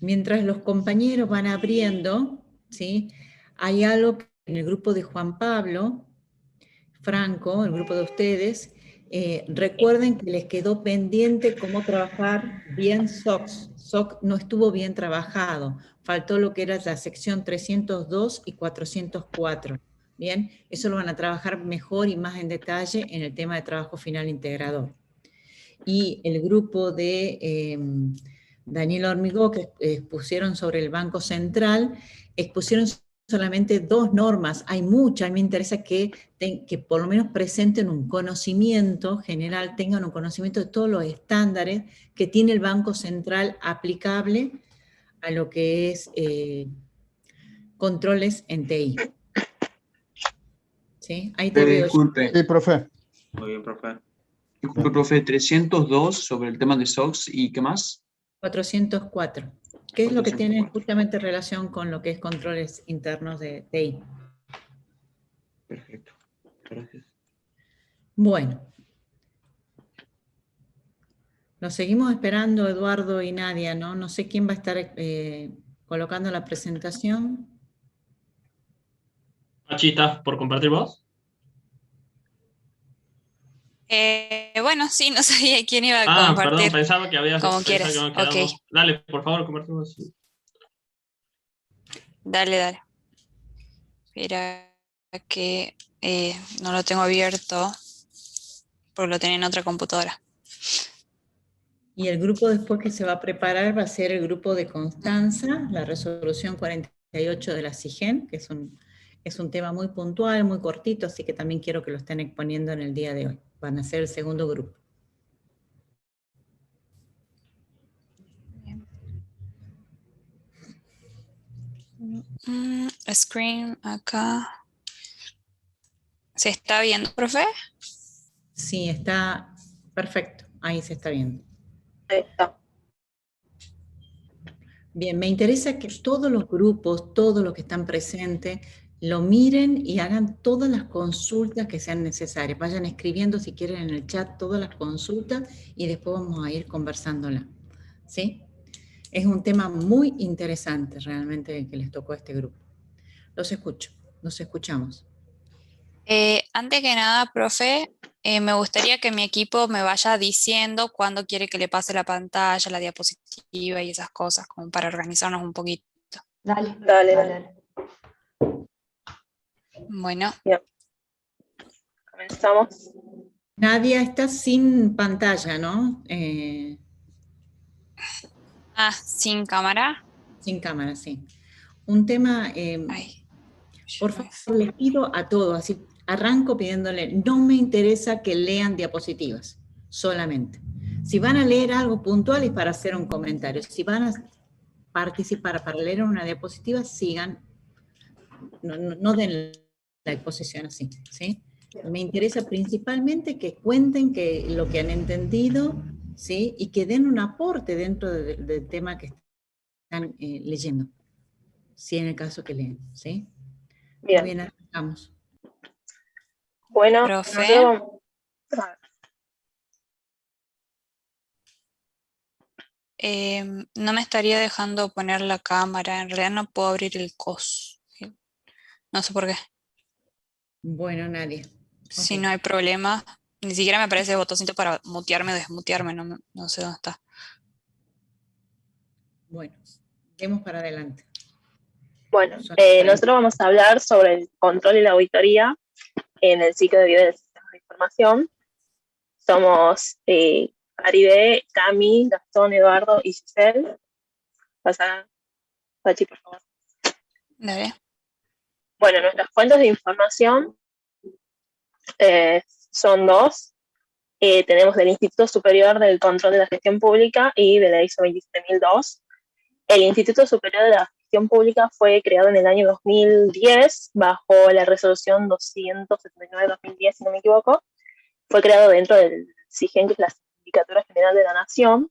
Mientras los compañeros van abriendo, ¿sí? Hay algo que en el grupo de Juan Pablo Franco, el grupo de ustedes, recuerden que les quedó pendiente cómo trabajar bien SOX. SOX no estuvo bien trabajado, faltó lo que era la sección 302 y 404. Bien, eso lo van a trabajar mejor y más en detalle en el tema de trabajo final integrador. Y el grupo de Daniel Hormigó, que expusieron sobre el Banco Central, expusieron solamente 2 normas, hay muchas, a mí me interesa que por lo menos presenten un conocimiento general, tengan un conocimiento de todos los estándares que tiene el Banco Central aplicable a lo que es controles en TI. ¿Sí? Ahí te veo. Disculpe. Sí, profe. Muy bien, profe. Disculpe, profe, 302 sobre el tema de SOX y ¿qué más? 404. ¿Qué es lo que tiene justamente relación con lo que es controles internos de TI? Perfecto. Gracias. Bueno. Nos seguimos esperando, Eduardo y Nadia, ¿no? No sé quién va a estar colocando la presentación. Pachi, ¿estás por compartir vos? Bueno, sí, no sabía quién iba a Perdón, compartir. pensaba que habías Como pensado quieras, que habíamos quedado. ok. Dale, por favor, compartimos. Dale. Espera que no lo tengo abierto porque lo tenía en otra computadora. Y el grupo después que se va a preparar va a ser el grupo de Constanza, la resolución 48 de la CIGEN, que es un tema muy puntual, muy cortito, así que también quiero que lo estén exponiendo en el día de hoy. Van a ser el segundo grupo. Screen acá. ¿Se está viendo, profe? Sí, está perfecto. Ahí se está viendo. Ahí está. Bien, me interesa que todos los grupos, todos los que están presentes, lo miren y hagan todas las consultas que sean necesarias. Vayan escribiendo si quieren en el chat todas las consultas y después vamos a ir conversándola. ¿Sí? Es un tema muy interesante realmente que les tocó a este grupo. Los escucho, los escuchamos. Antes que nada, profe, me gustaría que mi equipo me vaya diciendo cuándo quiere que le pase la pantalla, la diapositiva y esas cosas, como para organizarnos un poquito. Dale. Bueno. Bien. Comenzamos. Nadia está sin pantalla, ¿no? ¿Sin cámara? Sin cámara, sí. Un tema, por favor, les pido a todos, así arranco pidiéndole, no me interesa que lean diapositivas, solamente. Si van a leer algo puntual es para hacer un comentario. Si van a participar para leer una diapositiva, sigan, no den la exposición así, ¿sí? Me interesa principalmente que cuenten lo que han entendido, ¿sí? Y que den un aporte dentro del tema que están leyendo, si en el caso que leen, ¿sí? Bien. Muy bien, arrancamos. Bueno, profe. No me estaría dejando poner la cámara, en realidad no puedo abrir el COS. No sé por qué. Bueno, Nadia. Si no hay problema, ni siquiera me aparece el botoncito para mutearme o desmutearme, no sé dónde está. Bueno, demos para adelante. Bueno, nosotros vamos a hablar sobre el control y la auditoría en el ciclo de vida del sistema de información. Somos Aride, Cami, Gastón, Eduardo y Giselle. Pasa, Pachi, por favor. Dale. Bueno, nuestras fuentes de información son 2. Tenemos del Instituto Superior del Control de la Gestión Pública y de la ISO 27002. El Instituto Superior de la Gestión Pública fue creado en el año 2010 bajo la resolución 279-2010, si no me equivoco. Fue creado dentro del SIGEN, que es la Sindicatura General de la Nación,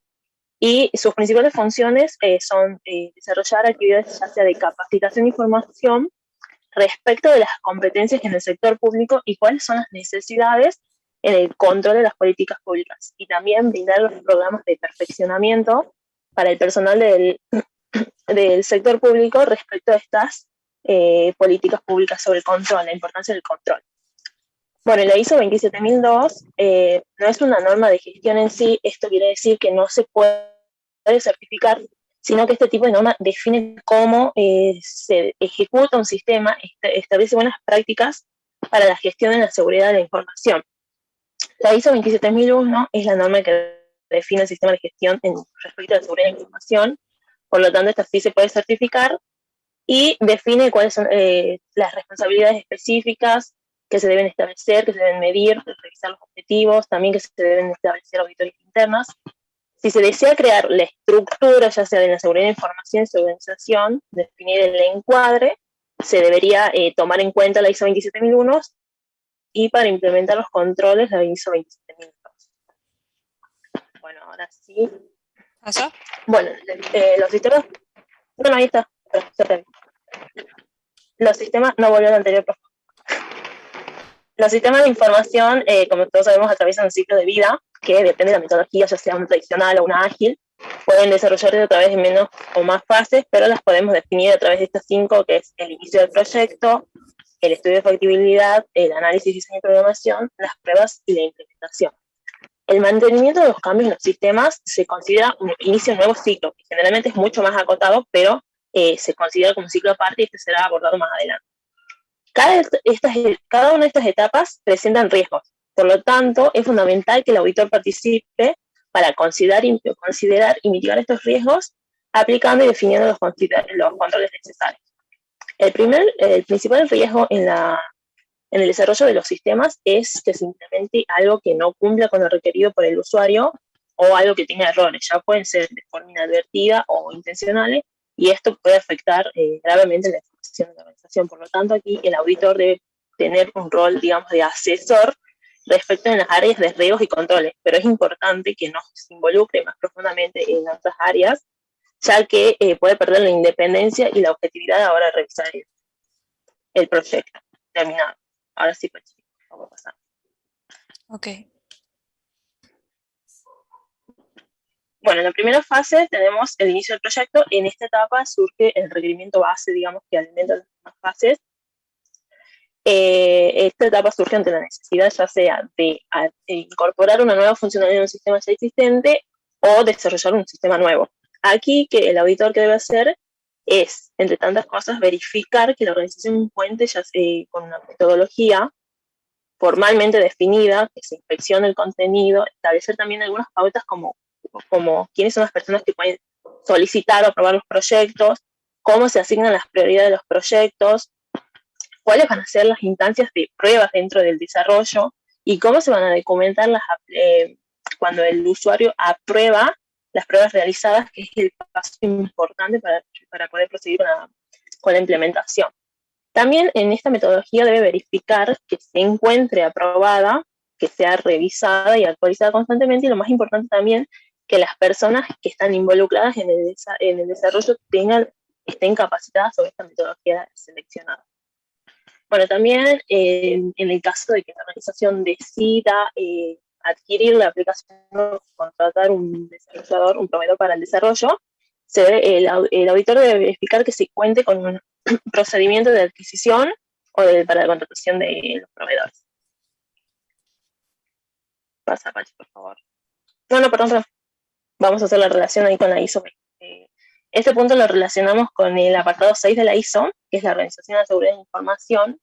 y sus principales funciones son desarrollar actividades ya sea de capacitación y formación respecto de las competencias en el sector público y cuáles son las necesidades en el control de las políticas públicas, y también brindar los programas de perfeccionamiento para el personal del del sector público respecto a estas políticas públicas sobre el control, la importancia del control. Bueno, la ISO 27002 no es una norma de gestión en sí. Esto quiere decir que no se puede certificar, sino que este tipo de norma define cómo se ejecuta un sistema, establece buenas prácticas para la gestión de la seguridad de la información. La ISO 27001 es la norma que define el sistema de gestión respecto a la seguridad de la información. Por lo tanto, esta sí se puede certificar y define cuáles son las responsabilidades específicas que se deben establecer, que se deben medir, revisar los objetivos, también que se deben establecer auditorías internas. Si se desea crear la estructura, ya sea de la seguridad de la información y su organización, definir el encuadre, se debería tomar en cuenta la ISO 27001 y para implementar los controles la ISO 27002. Bueno, ahora sí. ¿Eso? Bueno, los sistemas... Bueno, ahí está. Los sistemas... No volvió al anterior, por favor. Los sistemas de información, como todos sabemos, atraviesan un ciclo de vida que depende de la metodología, ya sea una tradicional o una ágil. Pueden desarrollarse a través de menos o más fases, pero las podemos definir a través de estas 5, que es el inicio del proyecto, el estudio de factibilidad, el análisis, diseño y programación, las pruebas y la implementación. El mantenimiento de los cambios en los sistemas se considera un inicio de un nuevo ciclo, que generalmente es mucho más acotado, pero se considera como un ciclo aparte y este será abordado más adelante. Cada una de estas etapas presentan riesgos. Por lo tanto, es fundamental que el auditor participe para considerar y mitigar estos riesgos, aplicando y definiendo los controles necesarios. El principal riesgo en el desarrollo de los sistemas es que se implemente algo que no cumpla con lo requerido por el usuario o algo que tenga errores. Ya pueden ser de forma inadvertida o intencionales, y esto puede afectar gravemente la ejecución de la organización. Por lo tanto, aquí el auditor debe tener un rol, digamos, de asesor respecto en las áreas de riesgos y controles, pero es importante que no se involucre más profundamente en otras áreas, ya que puede perder la independencia y la objetividad a la hora de revisar el proyecto terminado. Ahora sí, pues, vamos a pasar. Ok. Bueno, en la primera fase tenemos el inicio del proyecto. En esta etapa surge el requerimiento base, digamos, que alimenta las demás fases. Esta etapa surge ante la necesidad ya sea de incorporar una nueva funcionalidad en un sistema ya existente o desarrollar un sistema nuevo. Aquí que el auditor que debe hacer es, entre tantas cosas, verificar que la organización cuente ya con una metodología formalmente definida, que se inspeccione el contenido, establecer también algunas pautas como quiénes son las personas que pueden solicitar o aprobar los proyectos, cómo se asignan las prioridades de los proyectos, cuáles van a ser las instancias de pruebas dentro del desarrollo y cómo se van a documentar cuando el usuario aprueba las pruebas realizadas, que es el paso importante para poder proseguir con la implementación. También en esta metodología debe verificar que se encuentre aprobada, que sea revisada y actualizada constantemente, y lo más importante también, que las personas que están involucradas en el desarrollo estén capacitadas sobre esta metodología seleccionada. Bueno, también en el caso de que la organización decida adquirir la aplicación o contratar un desarrollador, un proveedor para el desarrollo, el auditor debe verificar que se cuente con un procedimiento de adquisición o para la contratación de los proveedores. Pasa, Pachi, por favor. No, perdón. Vamos a hacer la relación ahí con la ISO. Este punto lo relacionamos con el apartado 6 de la ISO, que es la Organización de la Seguridad de la Información,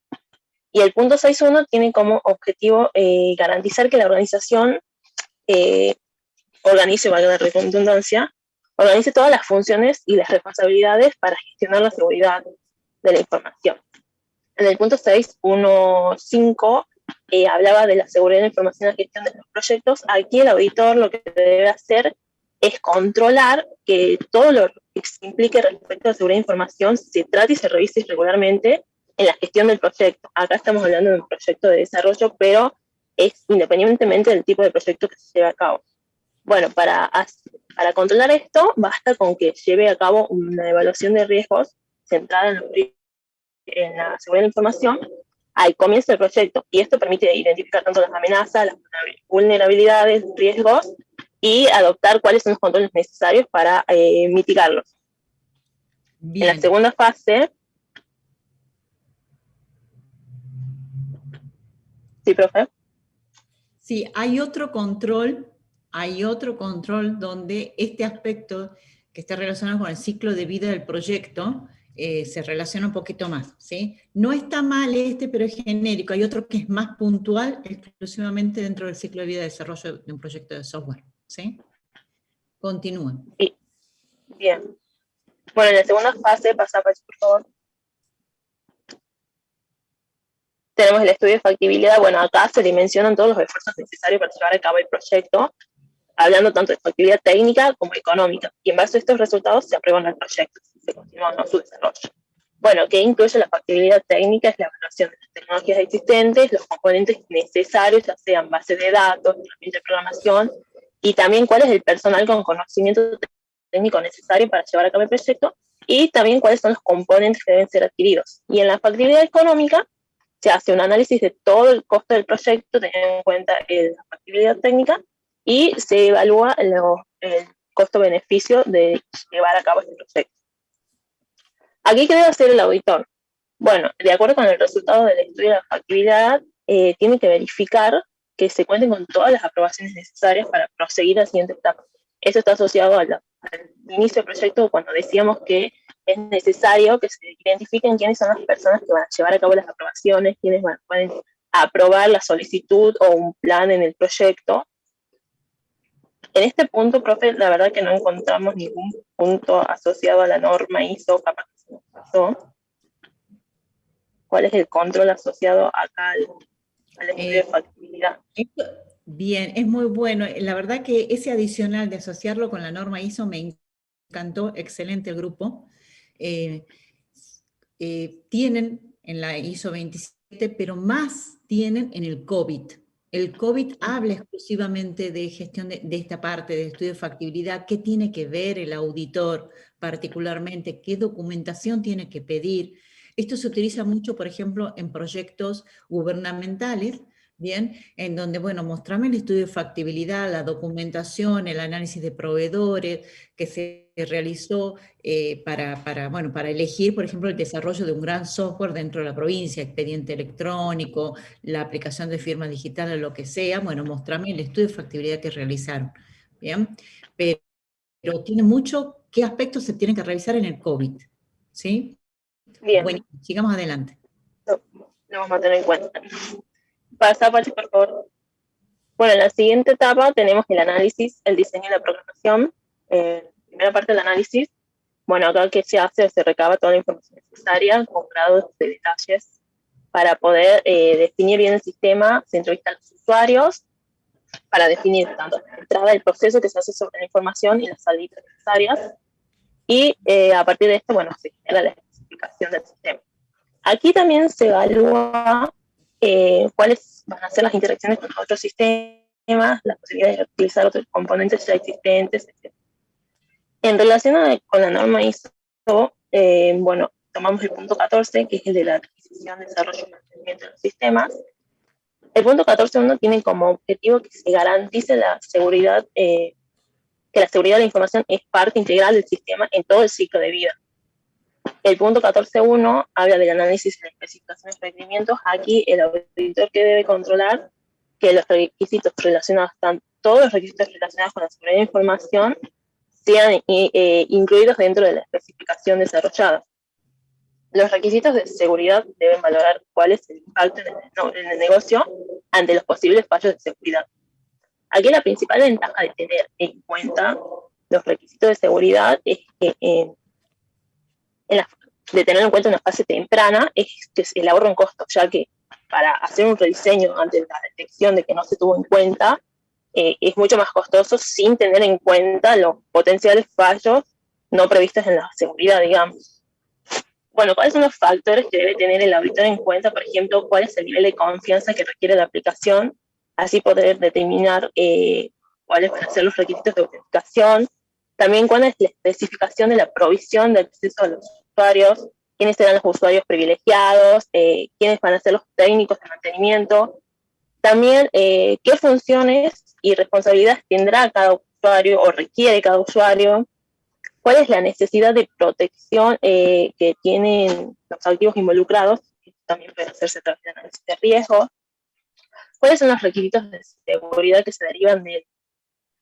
y el punto 6.1 tiene como objetivo garantizar que la organización organice, valga la redundancia, organice todas las funciones y las responsabilidades para gestionar la seguridad de la información. En el punto 6.1.5 hablaba de la seguridad de la información y la gestión de los proyectos. Aquí el auditor lo que debe hacer es controlar que todo lo que se implique respecto a la seguridad de información se trate y se revise regularmente en la gestión del proyecto. Acá estamos hablando de un proyecto de desarrollo, pero es independientemente del tipo de proyecto que se lleve a cabo. Bueno, para controlar esto, basta con que lleve a cabo una evaluación de riesgos centrada en la seguridad de la información al comienzo del proyecto, y esto permite identificar tanto las amenazas, las vulnerabilidades, riesgos, y adoptar cuáles son los controles necesarios para mitigarlos. En la segunda fase... Sí, profe. Sí, hay otro control donde este aspecto que está relacionado con el ciclo de vida del proyecto se relaciona un poquito más, ¿sí? No está mal este, pero es genérico. Hay otro que es más puntual exclusivamente dentro del ciclo de vida de desarrollo de un proyecto de software, ¿sí? Continúen. Sí. Bien. Bueno, en la segunda fase, pasa por favor. Tenemos el estudio de factibilidad. Bueno, acá se dimensionan todos los esfuerzos necesarios para llevar a cabo el proyecto, hablando tanto de factibilidad técnica como económica. Y en base a estos resultados se aprueban los proyectos y se continúa su desarrollo. Bueno, ¿qué incluye la factibilidad técnica? Es la evaluación de las tecnologías existentes, los componentes necesarios, ya sean bases de datos, herramientas de programación, y también cuál es el personal con conocimiento técnico necesario para llevar a cabo el proyecto, y también cuáles son los componentes que deben ser adquiridos. Y en la factibilidad económica se hace un análisis de todo el costo del proyecto, teniendo en cuenta la factibilidad técnica, y se evalúa el costo-beneficio de llevar a cabo este proyecto. ¿Aquí qué debe hacer el auditor? Bueno, de acuerdo con el resultado del estudio de la factibilidad, tiene que verificar que se cuenten con todas las aprobaciones necesarias para proseguir a la siguiente etapa. Eso está asociado al inicio del proyecto, cuando decíamos que es necesario que se identifiquen quiénes son las personas que van a llevar a cabo las aprobaciones, quiénes pueden aprobar la solicitud o un plan en el proyecto. En este punto, profe, la verdad que no encontramos ningún punto asociado a la norma ISO, capaz que se nos pasó. ¿Cuál es el control asociado acá al estudio de factibilidad? Bien, es muy bueno. La verdad que ese adicional de asociarlo con la norma ISO me encantó, excelente el grupo. Tienen en la ISO 27, pero más tienen en el COVID. El COVID habla exclusivamente de gestión de esta parte de estudio de factibilidad. ¿Qué tiene que ver el auditor particularmente? ¿Qué documentación tiene que pedir? Esto se utiliza mucho, por ejemplo, en proyectos gubernamentales, ¿bien? En donde, bueno, mostrame el estudio de factibilidad, la documentación, el análisis de proveedores que se realizó para elegir, por ejemplo, el desarrollo de un gran software dentro de la provincia, expediente electrónico, la aplicación de firma digital o lo que sea. Bueno, mostrame el estudio de factibilidad que realizaron, ¿bien? Pero tiene mucho qué aspectos se tienen que revisar en el COVID, ¿sí? Bien. Bueno, sigamos adelante. Lo vamos a tener en cuenta. Pasa, por favor. Bueno, en la siguiente etapa tenemos el análisis, el diseño y la programación. Primera parte del análisis. Bueno, acá que se hace, se recaba toda la información necesaria, con grados de detalles, para poder definir bien el sistema. Se entrevista a los usuarios para definir tanto la entrada del proceso que se hace sobre la información y las salidas necesarias. Y a partir de esto, bueno, se genera la especificación del sistema. Aquí también se evalúa cuáles van a ser las interacciones con otros sistemas, las posibilidades de utilizar otros componentes ya existentes, etc. En relación con la norma ISO, bueno, tomamos el punto 14, que es el de la adquisición, desarrollo y mantenimiento de los sistemas. El punto 14.1 tiene como objetivo que se garantice la seguridad, que la seguridad de la información es parte integral del sistema en todo el ciclo de vida. El punto 14.1 habla del análisis de especificaciones y requerimientos. Aquí el auditor que debe controlar que los requisitos relacionados, todos los requisitos relacionados con la seguridad de la información, sean incluidos dentro de la especificación desarrollada. Los requisitos de seguridad deben valorar cuál es el impacto en el negocio ante los posibles fallos de seguridad. Aquí la principal ventaja de tener en cuenta los requisitos de seguridad es que de tener en cuenta una fase temprana es que el ahorro en costos, ya que para hacer un rediseño ante la detección de que no se tuvo en cuenta, es mucho más costoso sin tener en cuenta los potenciales fallos no previstos en la seguridad, digamos. Bueno, ¿cuáles son los factores que debe tener el auditor en cuenta? Por ejemplo, ¿cuál es el nivel de confianza que requiere la aplicación? Así poder determinar cuáles van a ser los requisitos de autenticación. También cuál es la especificación de la provisión del acceso a los usuarios, quiénes serán los usuarios privilegiados, quiénes van a ser los técnicos de mantenimiento. También qué funciones y responsabilidades tendrá cada usuario o requiere cada usuario, ¿Cuál es la necesidad de protección que tienen los activos involucrados? Que también puede hacerse a través de análisis de riesgo. ¿Cuáles son los requisitos de seguridad que se derivan de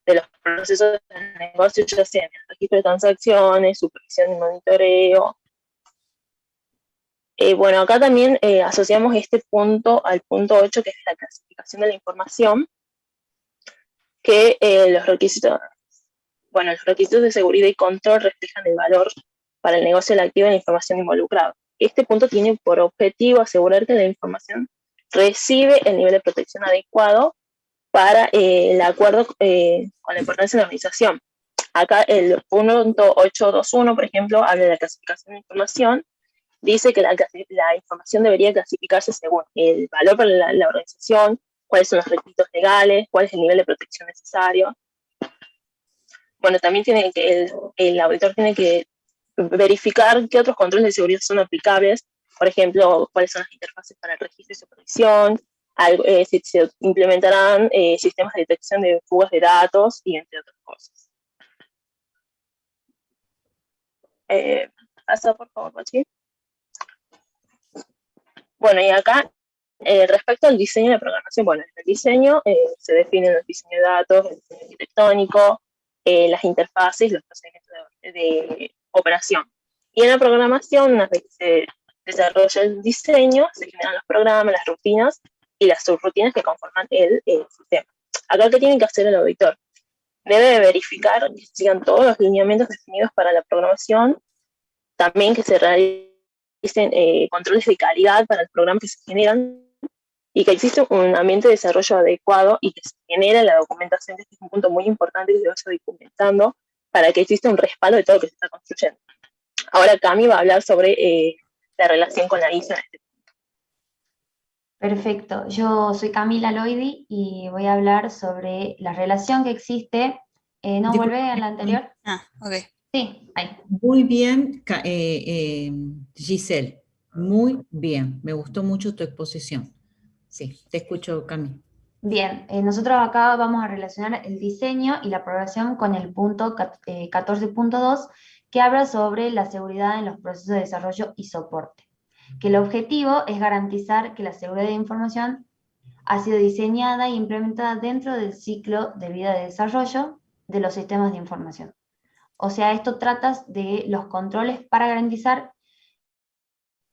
los procesos de negocio, ya sea en el registro de transacciones, supervisión y monitoreo? Bueno, acá también asociamos este punto al punto 8, que es la clasificación de la información, que los requisitos de seguridad y control reflejan el valor para el negocio del activo y la información involucrada. Este punto tiene por objetivo asegurar que la información recibe el nivel de protección adecuado para el acuerdo con la importancia de la organización. Acá el punto 821, por ejemplo, habla de la clasificación de información. Dice que la información debería clasificarse según el valor para la organización, cuáles son los requisitos legales, cuál es el nivel de protección necesario. Bueno, también el auditor tiene que verificar qué otros controles de seguridad son aplicables, por ejemplo, cuáles son las interfaces para el registro y supervisión, si se implementarán sistemas de detección de fugas de datos, y entre otras cosas. Pasa, por favor, Pachi. Bueno, y acá, respecto al diseño de programación, bueno, en el diseño se definen los diseños de datos, el diseño arquitectónico, las interfaces, los procedimientos de operación. Y en la programación, una vez que se desarrolla el diseño, se generan los programas, las rutinas y las subrutinas que conforman el sistema. Acá, ¿qué tiene que hacer el auditor? Debe verificar que sigan todos los lineamientos definidos para la programación, también que se realicen controles de calidad para el programa que se generan, y que existe un ambiente de desarrollo adecuado y que se genera la documentación, que este es un punto muy importante que se vaya documentando para que exista un respaldo de todo lo que se está construyendo. Ahora Cami va a hablar sobre la relación con la ISO en este punto. Perfecto, yo soy Camila Loidi y voy a hablar sobre la relación que existe. ¿No Disculpe. vuelve a la anterior? Ah, ok. Sí, ahí. Muy bien, Giselle, muy bien. Me gustó mucho tu exposición. Sí, te escucho, Cami. Bien, nosotros acá vamos a relacionar el diseño y la programación con el punto 14.2, que habla sobre la seguridad en los procesos de desarrollo y soporte. Que el objetivo es garantizar que la seguridad de información ha sido diseñada e implementada dentro del ciclo de vida de desarrollo de los sistemas de información. O sea, esto trata de los controles para garantizar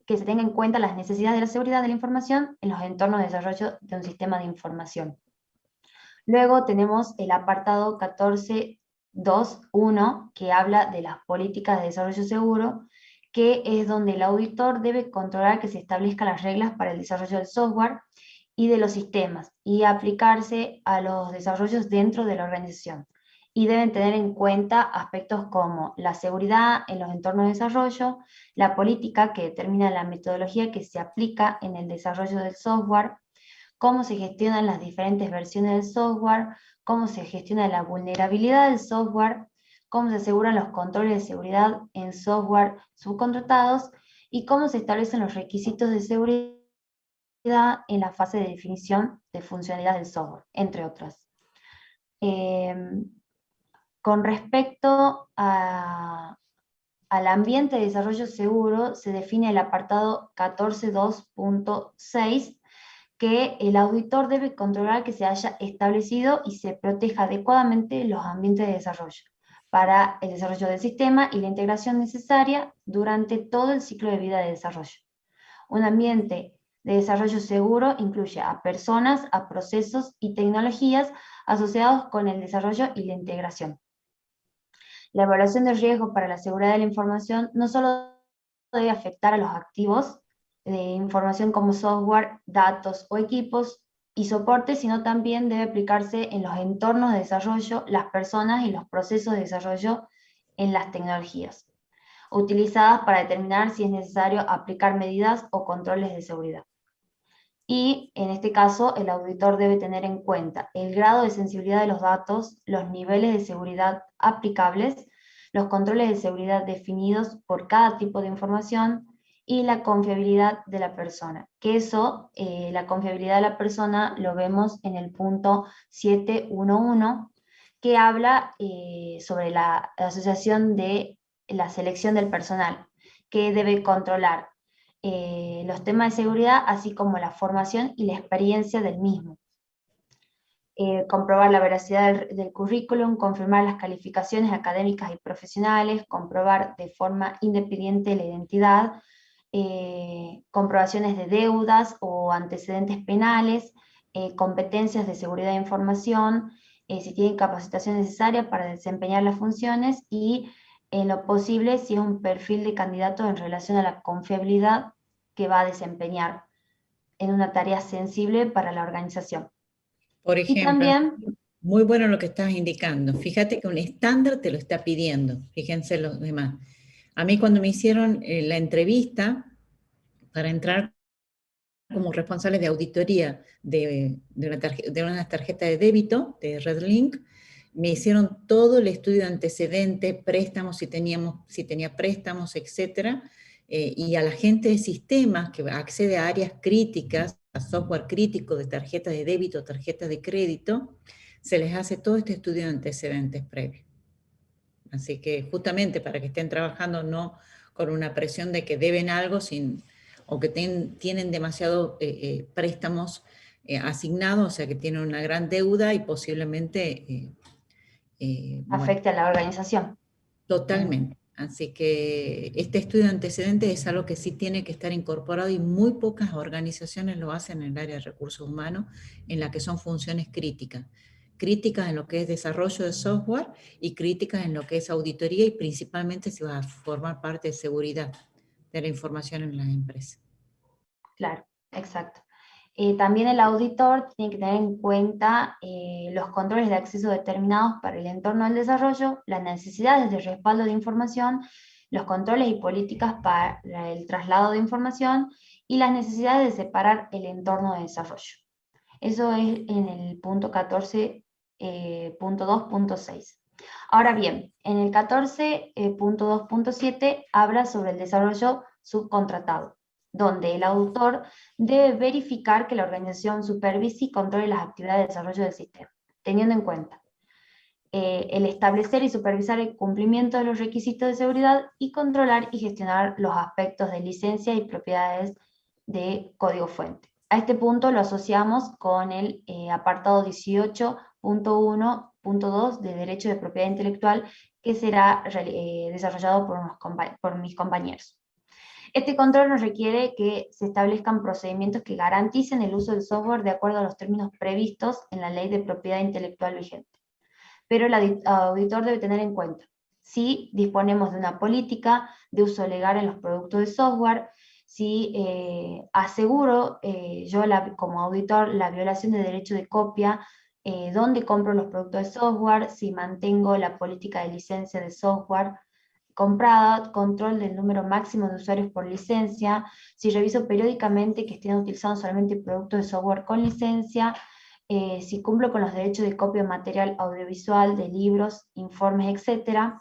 que se tengan en cuenta las necesidades de la seguridad de la información en los entornos de desarrollo de un sistema de información. Luego tenemos el apartado 14.2.1, que habla de las políticas de desarrollo seguro, que es donde el auditor debe controlar que se establezcan las reglas para el desarrollo del software y de los sistemas, y aplicarse a los desarrollos dentro de la organización. Y deben tener en cuenta aspectos como la seguridad en los entornos de desarrollo, la política que determina la metodología que se aplica en el desarrollo del software, cómo se gestionan las diferentes versiones del software, cómo se gestiona la vulnerabilidad del software, cómo se aseguran los controles de seguridad en software subcontratados y cómo se establecen los requisitos de seguridad en la fase de definición de funcionalidad del software, entre otras. Con respecto al ambiente de desarrollo seguro, se define el apartado 14.2.6, que el auditor debe controlar que se haya establecido y se proteja adecuadamente los ambientes de desarrollo para el desarrollo del sistema y la integración necesaria durante todo el ciclo de vida de desarrollo. Un ambiente de desarrollo seguro incluye a personas, a procesos y tecnologías asociados con el desarrollo y la integración. La evaluación de riesgo para la seguridad de la información no solo debe afectar a los activos de información como software, datos o equipos y soporte, sino también debe aplicarse en los entornos de desarrollo, las personas y los procesos de desarrollo en las tecnologías, utilizadas para determinar si es necesario aplicar medidas o controles de seguridad. Y en este caso, el auditor debe tener en cuenta el grado de sensibilidad de los datos, los niveles de seguridad aplicables, los controles de seguridad definidos por cada tipo de información y la confiabilidad de la persona. Que eso, la confiabilidad de la persona, lo vemos en el punto 7.1.1, que habla sobre la asociación de la selección del personal, que debe controlar los temas de seguridad, así como la formación y la experiencia del mismo. Comprobar la veracidad del currículum, confirmar las calificaciones académicas y profesionales, comprobar de forma independiente la identidad, comprobaciones de deudas o antecedentes penales, competencias de seguridad de información, si tienen capacitación necesaria para desempeñar las funciones y, en lo posible, si es un perfil de candidato en relación a la confiabilidad que va a desempeñar en una tarea sensible para la organización. Por Y ejemplo, también, muy bueno lo que estás indicando. Fíjate que un estándar te lo está pidiendo. Fíjense los demás. A mí cuando me hicieron la entrevista para entrar como responsable de auditoría de una tarjeta de débito, de RedLink, me hicieron todo el estudio de antecedentes, préstamos, si tenía préstamos, etcétera, y a la gente de sistemas que accede a áreas críticas, a software crítico de tarjetas de débito, tarjetas de crédito, se les hace todo este estudio de antecedentes previo. Así que justamente para que estén trabajando no con una presión de que deben algo o que tienen demasiados préstamos asignados, o sea que tienen una gran deuda y posiblemente... bueno, afecta a la organización. totalmente. Así que este estudio de antecedentes es algo que sí tiene que estar incorporado y muy pocas organizaciones lo hacen en el área de recursos humanos, en la que son funciones críticas. Críticas en lo que es desarrollo de software y críticas en lo que es auditoría y principalmente si va a formar parte de seguridad de la información en las empresas. Claro, exacto. También el auditor tiene que tener en cuenta los controles de acceso determinados para el entorno del desarrollo, las necesidades de respaldo de información, los controles y políticas para el traslado de información y las necesidades de separar el entorno de desarrollo. Eso es en el punto 14.2.6. Ahora bien, en el 14.2.7 habla sobre el desarrollo subcontratado, donde el autor debe verificar que la organización supervise y controle las actividades de desarrollo del sistema, teniendo en cuenta el establecer y supervisar el cumplimiento de los requisitos de seguridad y controlar y gestionar los aspectos de licencia y propiedades de código fuente. A este punto lo asociamos con el apartado 18.1.2 de Derecho de Propiedad Intelectual, que será desarrollado por mis compañeros. Este control nos requiere que se establezcan procedimientos que garanticen el uso del software de acuerdo a los términos previstos en la Ley de Propiedad Intelectual vigente. Pero el auditor debe tener en cuenta si disponemos de una política de uso legal en los productos de software, si aseguro yo como auditor la violación de derecho de copia, dónde compro los productos de software, si mantengo la política de licencia de software comprada, control del número máximo de usuarios por licencia, si reviso periódicamente que estén utilizando solamente productos de software con licencia, si cumplo con los derechos de copia de material audiovisual, de libros, informes, etc.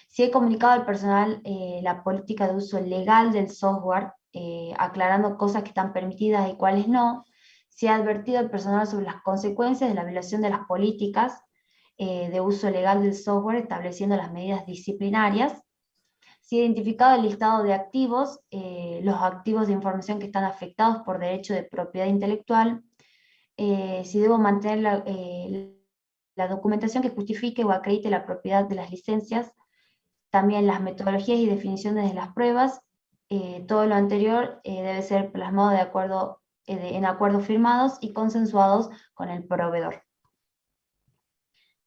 Si he comunicado al personal la política de uso legal del software, aclarando cosas que están permitidas y cuáles no. Si he advertido al personal sobre las consecuencias de la violación de las políticas de uso legal del software, estableciendo las medidas disciplinarias. Si he identificado el listado de activos, los activos de información que están afectados por derecho de propiedad intelectual. Si debo mantener la documentación que justifique o acredite la propiedad de las licencias, también las metodologías y definiciones de las pruebas, todo lo anterior debe ser plasmado de acuerdo, en acuerdos firmados y consensuados con el proveedor.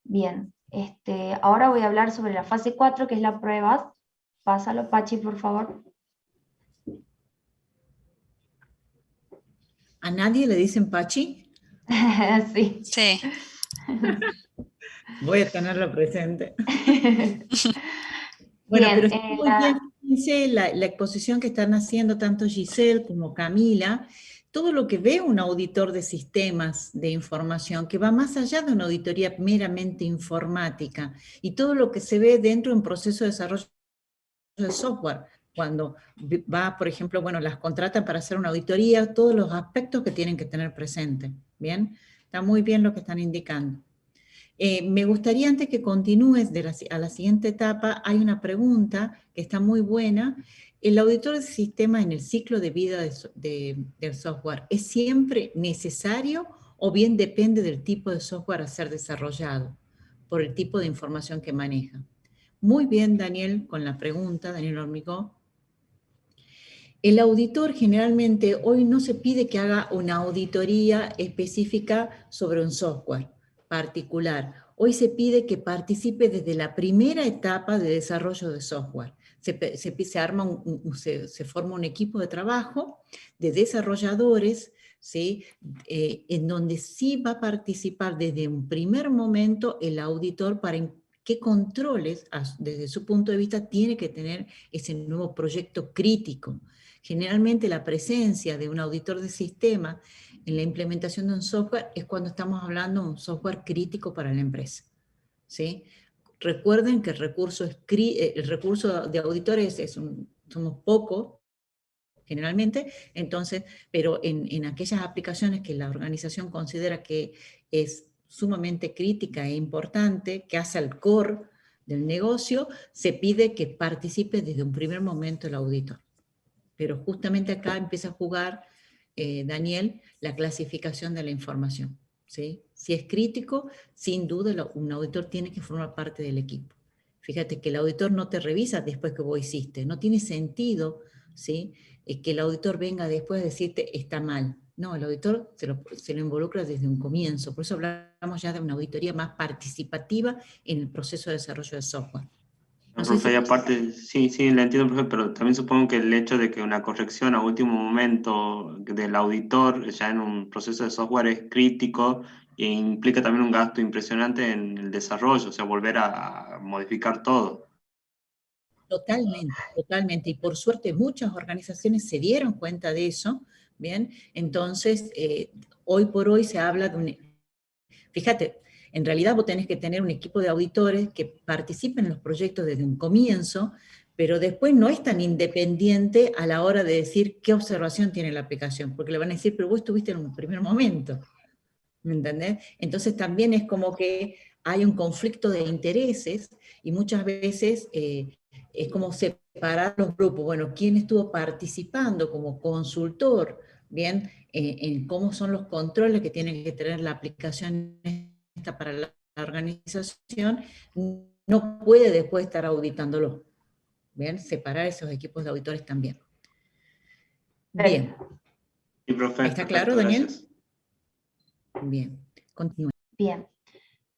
Bien, ahora voy a hablar sobre la fase 4, que es la pruebas. Pásalo, Pachi, por favor. ¿A nadie le dicen Pachi? Sí. Sí. Voy a tenerlo presente. Bueno, Bien, pero está muy bien, fíjense la exposición que están haciendo tanto Giselle como Camila, todo lo que ve un auditor de sistemas de información, que va más allá de una auditoría meramente informática, y todo lo que se ve dentro de un proceso de desarrollo de software, cuando va, por ejemplo, bueno, las contratan para hacer una auditoría, todos los aspectos que tienen que tener presente, ¿bien? Está muy bien lo que están indicando. Me gustaría, antes que continúes a la siguiente etapa, hay una pregunta que está muy buena. ¿El auditor de sistema en el ciclo de vida del software es siempre necesario o bien depende del tipo de software a ser desarrollado, por el tipo de información que maneja? Muy bien, Daniel, con la pregunta, Daniel Hormigó. El auditor generalmente hoy no se pide que haga una auditoría específica sobre un software particular. Hoy se pide que participe desde la primera etapa de desarrollo de software. Se forma un equipo de trabajo de desarrolladores, ¿sí? En donde sí va a participar desde un primer momento el auditor para qué controles, desde su punto de vista, tiene que tener ese nuevo proyecto crítico. Generalmente la presencia de un auditor de sistema en la implementación de un software es cuando estamos hablando de un software crítico para la empresa, ¿sí? Recuerden que el recurso de auditores somos pocos, generalmente, entonces, pero en aquellas aplicaciones que la organización considera que es sumamente crítica e importante, que hace al core del negocio, se pide que participe desde un primer momento el auditor. Pero justamente acá empieza a jugar, Daniel, la clasificación de la información, ¿sí? Si es crítico, sin duda un auditor tiene que formar parte del equipo. Fíjate que el auditor no te revisa después que vos hiciste, no tiene sentido, ¿sí? Que el auditor venga después a decirte está mal. No, el auditor se lo involucra desde un comienzo, por eso hablamos ya de una auditoría más participativa en el proceso de desarrollo de software. No sé profe, si... y aparte, sí, la entiendo, profe, pero también supongo que el hecho de que una corrección a último momento del auditor ya en un proceso de software es crítico e implica también un gasto impresionante en el desarrollo, o sea, volver a modificar todo. Totalmente, totalmente. Y por suerte muchas organizaciones se dieron cuenta de eso, ¿bien? Entonces, hoy por hoy se habla de un... Fíjate, en realidad vos tenés que tener un equipo de auditores que participen en los proyectos desde un comienzo, pero después no es tan independiente a la hora de decir qué observación tiene la aplicación, porque le van a decir, pero vos estuviste en un primer momento, ¿me entendés? Entonces también es como que hay un conflicto de intereses y muchas veces es como separar los grupos. Bueno, ¿quién estuvo participando como consultor? Bien, en cómo son los controles que tiene que tener la aplicación esta para la organización, no puede después estar auditándolo. Bien, separar esos equipos de auditores también. Bien. Sí, profe, ¿Está claro, Daniel? gracias. Bien, continúe. Bien,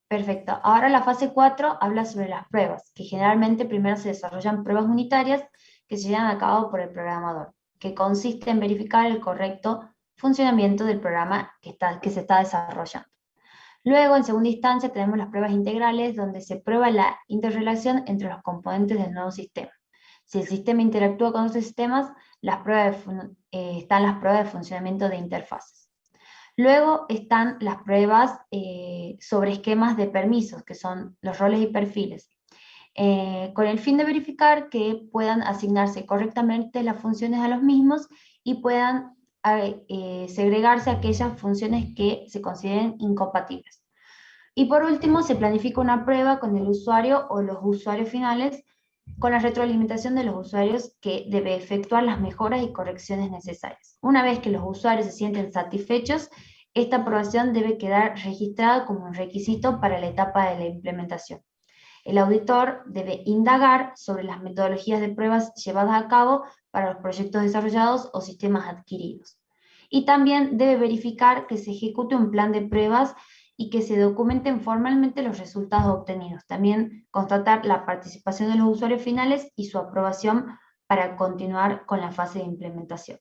perfecto. Ahora la fase 4 habla sobre las pruebas, que generalmente primero se desarrollan pruebas unitarias que se llevan a cabo por el programador, que consiste en verificar el correcto funcionamiento del programa que se está desarrollando. Luego, en segunda instancia, tenemos las pruebas integrales, donde se prueba la interrelación entre los componentes del nuevo sistema. Si el sistema interactúa con otros sistemas, están las pruebas de funcionamiento de interfaces. Luego están las pruebas sobre esquemas de permisos, que son los roles y perfiles, con el fin de verificar que puedan asignarse correctamente las funciones a los mismos y puedan segregarse aquellas funciones que se consideren incompatibles. Y por último, se planifica una prueba con el usuario o los usuarios finales, con la retroalimentación de los usuarios, que debe efectuar las mejoras y correcciones necesarias. Una vez que los usuarios se sienten satisfechos, esta aprobación debe quedar registrada como un requisito para la etapa de la implementación. El auditor debe indagar sobre las metodologías de pruebas llevadas a cabo para los proyectos desarrollados o sistemas adquiridos. Y también debe verificar que se ejecute un plan de pruebas y que se documenten formalmente los resultados obtenidos. También constatar la participación de los usuarios finales y su aprobación para continuar con la fase de implementación.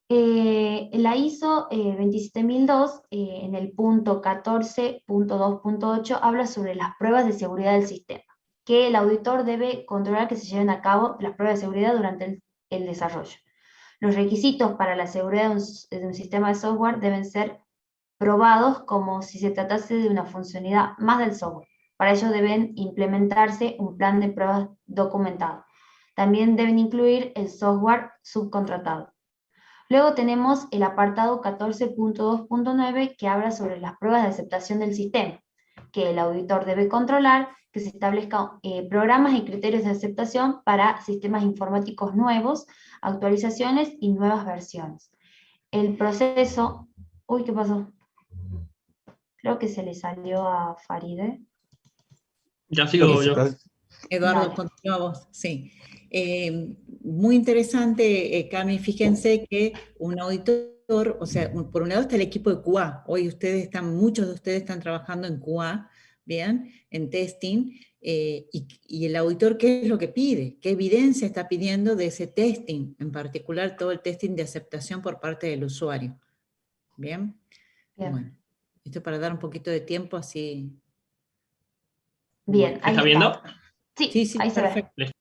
La ISO 27002, en el punto 14.2.8, habla sobre las pruebas de seguridad del sistema, que el auditor debe controlar que se lleven a cabo las pruebas de seguridad durante el desarrollo. Los requisitos para la seguridad de un sistema de software deben ser probados como si se tratase de una funcionalidad más del software. Para ello deben implementarse un plan de pruebas documentado. También deben incluir el software subcontratado. Luego tenemos el apartado 14.2.9, que habla sobre las pruebas de aceptación del sistema, que el auditor debe controlar que se establezcan programas y criterios de aceptación para sistemas informáticos nuevos, actualizaciones y nuevas versiones. El proceso... Uy, ¿qué pasó? Creo que se le salió a Faride. Ya sigo yo. Eduardo, Dale. continúa vos. Sí. Muy interesante, Cami. Fíjense que un auditor, o sea, por un lado está el equipo de QA. Hoy muchos de ustedes están trabajando en QA, ¿bien? En testing. Y el auditor, ¿qué es lo que pide? ¿Qué evidencia está pidiendo de ese testing? En particular, todo el testing de aceptación por parte del usuario. ¿Bien? Bien. Bueno, esto para dar un poquito de tiempo así. Bien, Bueno. ahí ¿Está viendo? Sí, Sí, ahí se ve. perfecto.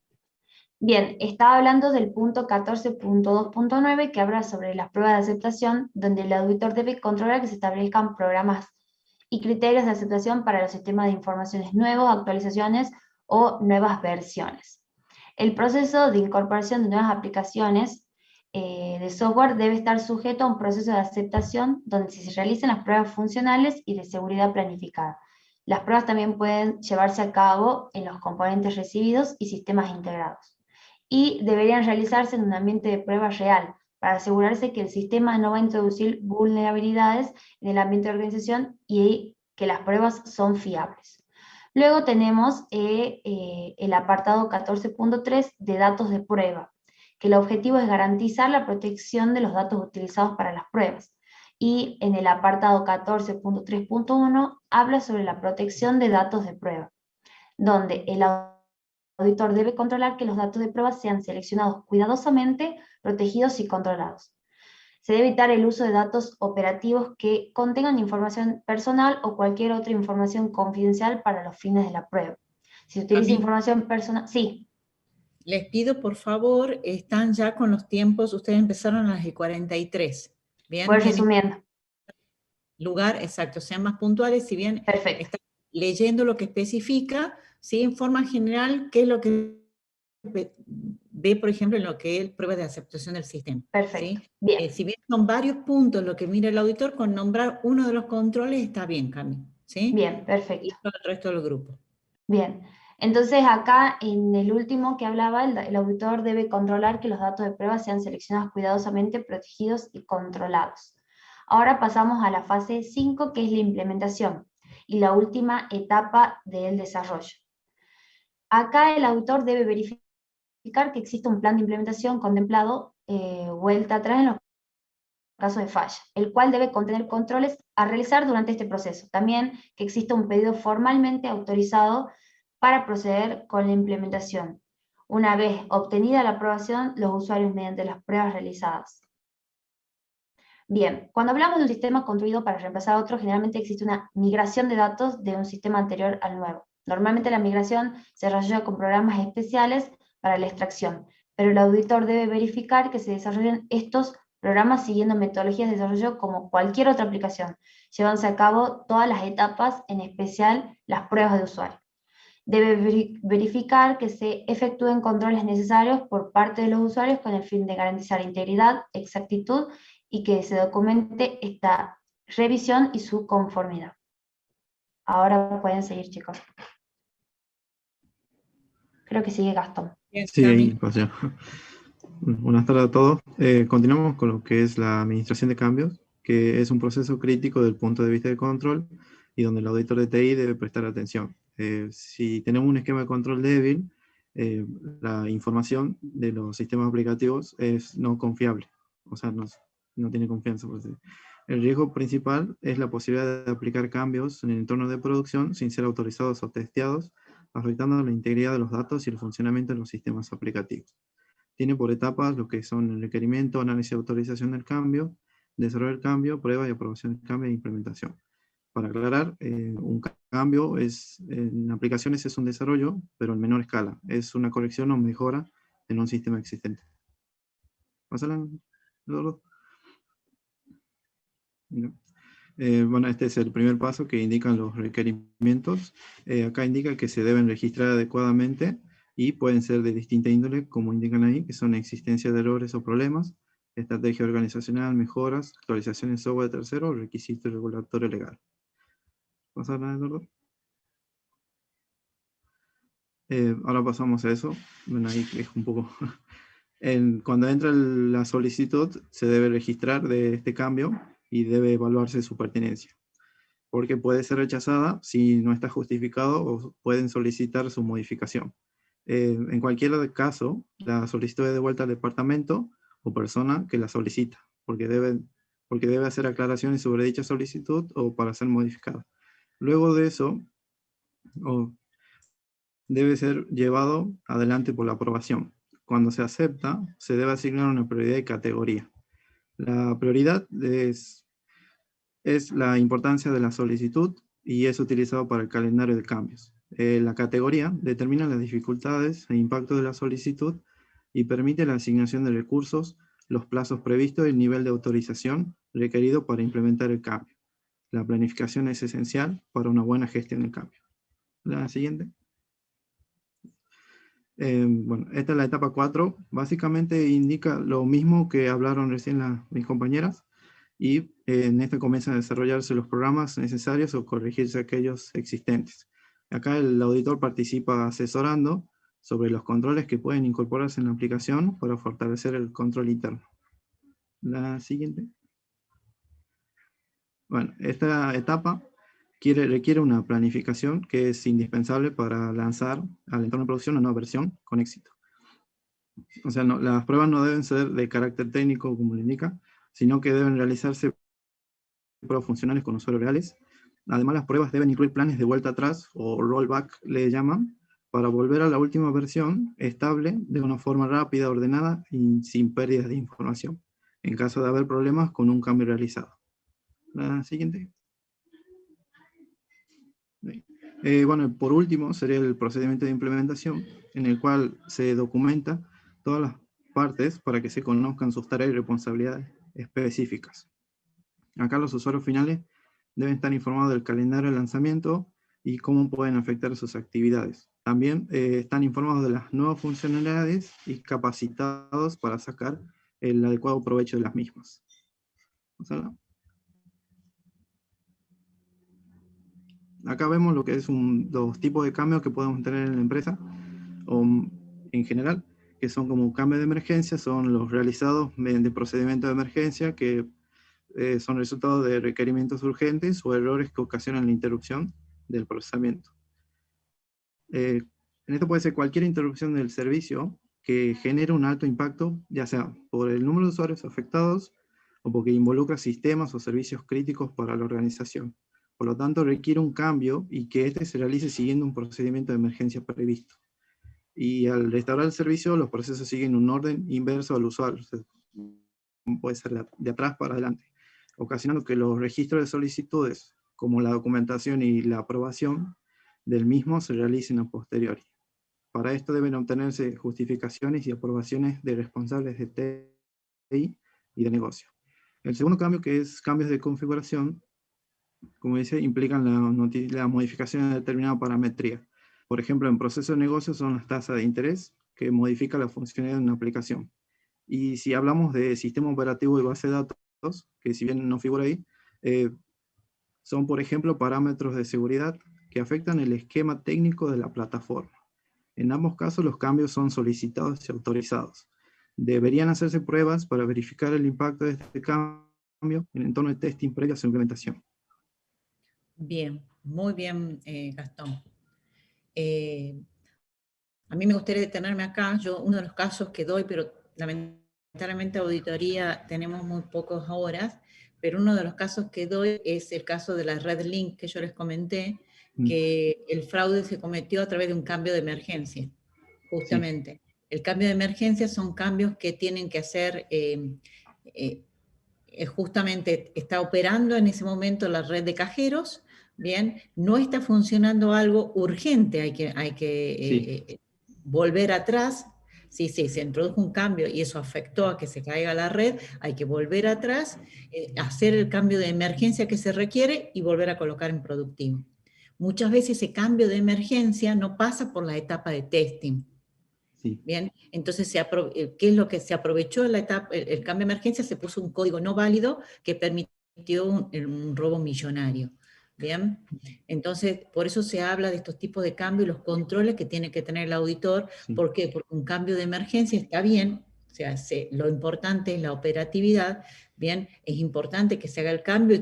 Bien, estaba hablando del punto 14.2.9 que habla sobre las pruebas de aceptación, donde el auditor debe controlar que se establezcan programas y criterios de aceptación para los sistemas de informaciones nuevos, actualizaciones o nuevas versiones. El proceso de incorporación de nuevas aplicaciones de software debe estar sujeto a un proceso de aceptación donde se realicen las pruebas funcionales y de seguridad planificada. Las pruebas también pueden llevarse a cabo en los componentes recibidos y sistemas integrados. Y deberían realizarse en un ambiente de prueba real, para asegurarse que el sistema no va a introducir vulnerabilidades en el ambiente de organización y que las pruebas son fiables. Luego tenemos el apartado 14.3 de datos de prueba, que el objetivo es garantizar la protección de los datos utilizados para las pruebas. Y en el apartado 14.3.1 habla sobre la protección de datos de prueba, donde el auditor debe controlar que los datos de prueba sean seleccionados cuidadosamente, protegidos y controlados. Se debe evitar el uso de datos operativos que contengan información personal o cualquier otra información confidencial para los fines de la prueba. Si se utiliza información personal... Sí. Les pido, por favor, están ya con los tiempos, ustedes empezaron a las 43. Bien, voy resumiendo. Lugar, exacto, sean más puntuales, si bien Perfecto. están leyendo lo que especifica, ¿sí? En forma general, ¿qué es lo que ve, por ejemplo, en lo que es prueba de aceptación del sistema? Perfecto. ¿Sí? Bien. Si bien son varios puntos lo que mira el auditor, con nombrar uno de los controles está bien, Cami, ¿sí? Bien, perfecto. Y todo el resto del grupo. Bien, entonces acá en el último que hablaba, el auditor debe controlar que los datos de prueba sean seleccionados cuidadosamente, protegidos y controlados. Ahora pasamos a la fase 5, que es la implementación, y la última etapa del desarrollo. Acá el auditor debe verificar que existe un plan de implementación contemplado vuelta atrás en los casos de falla, el cual debe contener controles a realizar durante este proceso. También que exista un pedido formalmente autorizado para proceder con la implementación. Una vez obtenida la aprobación, los usuarios mediante las pruebas realizadas. Bien, cuando hablamos de un sistema construido para reemplazar a otro, generalmente existe una migración de datos de un sistema anterior al nuevo. Normalmente la migración se desarrolla con programas especiales para la extracción, pero el auditor debe verificar que se desarrollen estos programas siguiendo metodologías de desarrollo como cualquier otra aplicación, llevándose a cabo todas las etapas, en especial las pruebas de usuario. Debe verificar que se efectúen controles necesarios por parte de los usuarios con el fin de garantizar integridad, exactitud y que se documente esta revisión y su conformidad. Ahora pueden seguir, chicos. Creo que sigue Gastón. Sí, ahí pasé. Buenas tardes a todos. Continuamos con lo que es la administración de cambios, que es un proceso crítico desde el punto de vista del control y donde el auditor de TI debe prestar atención. Si tenemos un esquema de control débil, la información de los sistemas aplicativos es no confiable, o sea, no tiene confianza. El riesgo principal es la posibilidad de aplicar cambios en el entorno de producción sin ser autorizados o testeados, afectando la integridad de los datos y el funcionamiento de los sistemas aplicativos. Tiene por etapas lo que son el requerimiento, análisis y autorización del cambio, desarrollo del cambio, prueba y aprobación del cambio e implementación. Para aclarar, un cambio en aplicaciones es un desarrollo, pero en menor escala. Es una corrección o mejora en un sistema existente. ¿Pásala, Eduardo? No. Bueno, este es el primer paso que indican los requerimientos. Acá indica que se deben registrar adecuadamente y pueden ser de distinta índole, como indican ahí, que son existencia de errores o problemas, estrategia organizacional, mejoras, actualizaciones de software de tercero, requisito regulatorio legal. ¿Pasa nada, Eduardo? Ahora pasamos a eso. Bueno, ahí es un poco... Cuando entra la solicitud, se debe registrar de este cambio y debe evaluarse su pertinencia, porque puede ser rechazada si no está justificado o pueden solicitar su modificación. En cualquier caso, la solicitud es devuelta al departamento o persona que la solicita, porque debe hacer aclaraciones sobre dicha solicitud o para ser modificada. Luego de eso, debe ser llevado adelante por la aprobación. Cuando se acepta, se debe asignar una prioridad de categoría. La prioridad es la importancia de la solicitud y es utilizado para el calendario de cambios. La categoría determina las dificultades e impactos de la solicitud y permite la asignación de recursos, los plazos previstos y el nivel de autorización requerido para implementar el cambio. La planificación es esencial para una buena gestión del cambio. La siguiente. Bueno, esta es la etapa 4. Básicamente indica lo mismo que hablaron recién mis compañeras, y en esta comienzan a desarrollarse los programas necesarios o corregirse aquellos existentes. Acá el auditor participa asesorando sobre los controles que pueden incorporarse en la aplicación para fortalecer el control interno. La siguiente. Bueno, esta etapa requiere una planificación que es indispensable para lanzar al entorno de producción una nueva versión con éxito. O sea, las pruebas no deben ser de carácter técnico, como le indica, sino que deben realizarse pruebas funcionales con usuarios reales. Además, las pruebas deben incluir planes de vuelta atrás, o rollback le llaman, para volver a la última versión estable de una forma rápida, ordenada y sin pérdidas de información, en caso de haber problemas con un cambio realizado. La siguiente. Bueno, por último sería el procedimiento de implementación, en el cual se documenta todas las partes para que se conozcan sus tareas y responsabilidades específicas. Acá los usuarios finales deben estar informados del calendario de lanzamiento y cómo pueden afectar sus actividades. También están informados de las nuevas funcionalidades y capacitados para sacar el adecuado provecho de las mismas. Vamos a ver. Acá vemos lo que es los tipos de cambios que podemos tener en la empresa, o en general, que son como cambios de emergencia, son los realizados mediante procedimientos de emergencia, que son resultados de requerimientos urgentes o errores que ocasionan la interrupción del procesamiento. En esto puede ser cualquier interrupción del servicio que genere un alto impacto, ya sea por el número de usuarios afectados, o porque involucra sistemas o servicios críticos para la organización. Por lo tanto, requiere un cambio y que este se realice siguiendo un procedimiento de emergencia previsto. Y al restaurar el servicio, los procesos siguen un orden inverso al usuario. Puede ser de atrás para adelante, ocasionando que los registros de solicitudes, como la documentación y la aprobación del mismo, se realicen a posteriori. Para esto deben obtenerse justificaciones y aprobaciones de responsables de TI y de negocio. El segundo cambio, que es cambios de configuración, como dice, implican la modificación de determinada parametría. Por ejemplo, en proceso de negocio son las tasas de interés, que modifica la funcionalidad de una aplicación. Y si hablamos de sistema operativo y base de datos, que si bien no figura ahí, son, por ejemplo, parámetros de seguridad que afectan el esquema técnico de la plataforma. En ambos casos, los cambios son solicitados y autorizados. Deberían hacerse pruebas para verificar el impacto de este cambio en entorno de testing previo a su implementación. Bien, muy bien, Gastón. A mí me gustaría detenerme acá. Uno de los casos que doy, pero lamentablemente auditoría tenemos muy pocas horas, pero uno de los casos que doy es el caso de la red Link que yo les comenté, que el fraude se cometió a través de un cambio de emergencia, justamente. Sí. El cambio de emergencia son cambios que tienen que hacer, justamente está operando en ese momento la red de cajeros, bien, no está funcionando algo urgente, hay que volver atrás. Sí, se introdujo un cambio y eso afectó a que se caiga la red, hay que volver atrás, hacer el cambio de emergencia que se requiere y volver a colocar en productivo. Muchas veces ese cambio de emergencia no pasa por la etapa de testing. Sí. Bien, entonces, ¿qué es lo que se aprovechó en la etapa? El cambio de emergencia, se puso un código no válido que permitió un robo millonario. ¿bien? Entonces, por eso se habla de estos tipos de cambios y los controles que tiene que tener el auditor. Sí. ¿Por qué? Porque un cambio de emergencia está bien, o sea, lo importante es la operatividad, ¿bien? Es importante que se haga el cambio y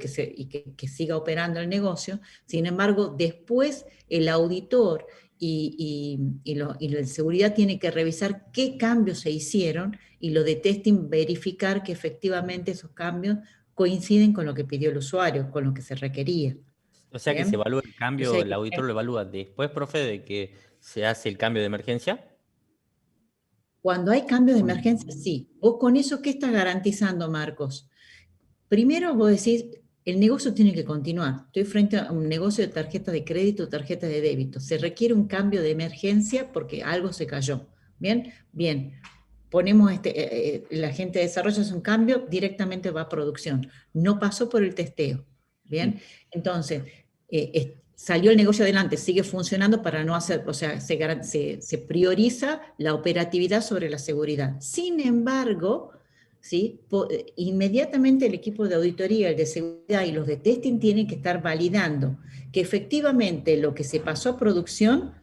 que siga operando el negocio. Sin embargo, después el auditor y lo de seguridad tiene que revisar qué cambios se hicieron y lo de testing verificar que efectivamente esos cambios coinciden con lo que pidió el usuario, con lo que se requería. O sea que se ¿Bien? evalúa el Entonces cambio, hay el que auditor lo evalúa después, profe, de que se hace el cambio de emergencia. Cuando hay cambios de emergencia, sí. ¿Vos con eso qué estás garantizando, Marcos? Primero vos decís, el negocio tiene que continuar. Estoy frente a un negocio de tarjeta de crédito, tarjeta de débito. Se requiere un cambio de emergencia porque algo se cayó. ¿Bien? Bien. Ponemos la gente de desarrollo hace un cambio, directamente va a producción. No pasó por el testeo. ¿Bien? Entonces, salió el negocio adelante, sigue funcionando para no hacer, o sea, se prioriza la operatividad sobre la seguridad. Sin embargo, ¿sí? Inmediatamente el equipo de auditoría, el de seguridad y los de testing tienen que estar validando que efectivamente lo que se pasó a producción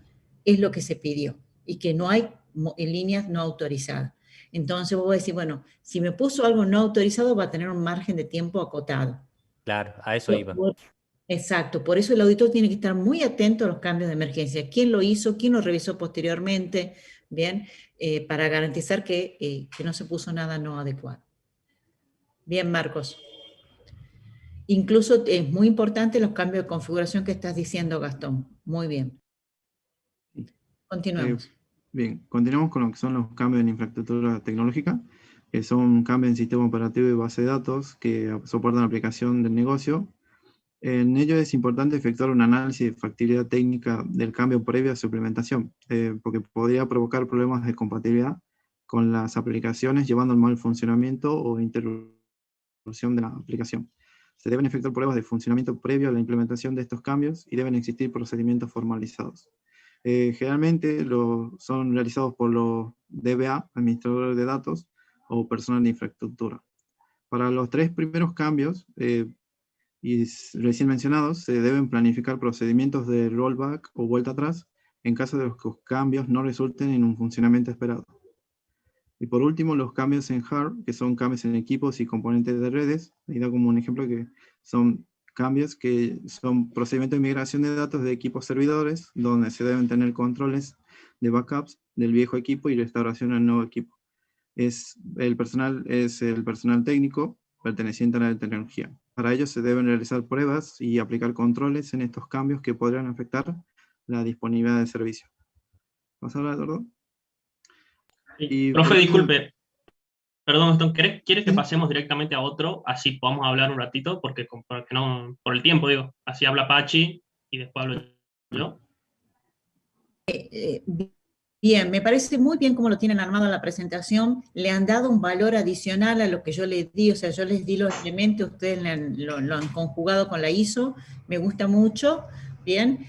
es lo que se pidió y que no hay en líneas no autorizadas. Entonces vos decís, bueno, si me puso algo no autorizado va a tener un margen de tiempo acotado. Claro, a eso iba. Exacto, por eso el auditor tiene que estar muy atento a los cambios de emergencia. ¿Quién lo hizo? ¿Quién lo revisó posteriormente? Bien, para garantizar que no se puso nada no adecuado. Bien, Marcos. Incluso es muy importante los cambios de configuración que estás diciendo, Gastón. Muy bien. Continuamos. Bien, continuamos con lo que son los cambios en infraestructura tecnológica, que son cambios en sistema operativo y base de datos que soportan la aplicación del negocio. En ello es importante efectuar un análisis de factibilidad técnica del cambio previo a su implementación, porque podría provocar problemas de compatibilidad con las aplicaciones, llevando al mal funcionamiento o interrupción de la aplicación. Se deben efectuar pruebas de funcionamiento previo a la implementación de estos cambios y deben existir procedimientos formalizados. Generalmente son realizados por los DBA, administradores de datos, o personal de infraestructura. Para los 3 primeros cambios, y recién mencionados, se deben planificar procedimientos de rollback o vuelta atrás en caso de que los cambios no resulten en un funcionamiento esperado. Y por último, los cambios en hardware, que son cambios en equipos y componentes de redes. Ahí da como un ejemplo que son cambios que son procedimientos de migración de datos de equipos servidores, donde se deben tener controles de backups del viejo equipo y restauración al nuevo equipo. El personal técnico perteneciente a la tecnología. Para ello se deben realizar pruebas y aplicar controles en estos cambios que podrían afectar la disponibilidad del servicio. ¿Vas a hablar, Eduardo? Sí. Profe, disculpe. Perdón, Gastón, ¿quieres que pasemos directamente a otro? Así podamos hablar un ratito, porque no, por el tiempo, digo. Así habla Pachi y después hablo yo. Bien, me parece muy bien cómo lo tienen armado en la presentación. Le han dado un valor adicional a lo que yo les di, o sea, yo les di los elementos, ustedes lo han conjugado con la ISO, me gusta mucho. Bien.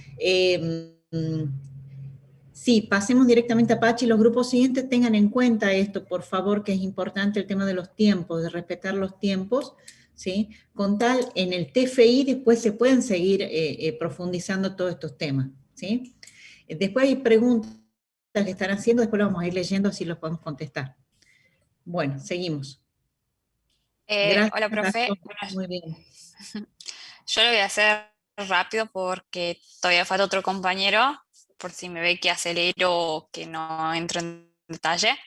Sí, pasemos directamente a Pachi. Los grupos siguientes tengan en cuenta esto, por favor, que es importante el tema de los tiempos, de respetar los tiempos, ¿sí? Con tal, en el TFI después se pueden seguir profundizando todos estos temas, ¿sí? Después hay preguntas que están haciendo, después las vamos a ir leyendo, así los podemos contestar. Bueno, seguimos. Gracias, Hola, profe. Muy bien. Yo lo voy a hacer rápido porque todavía falta otro compañero, por si me ve que acelero o que no entro en detalle.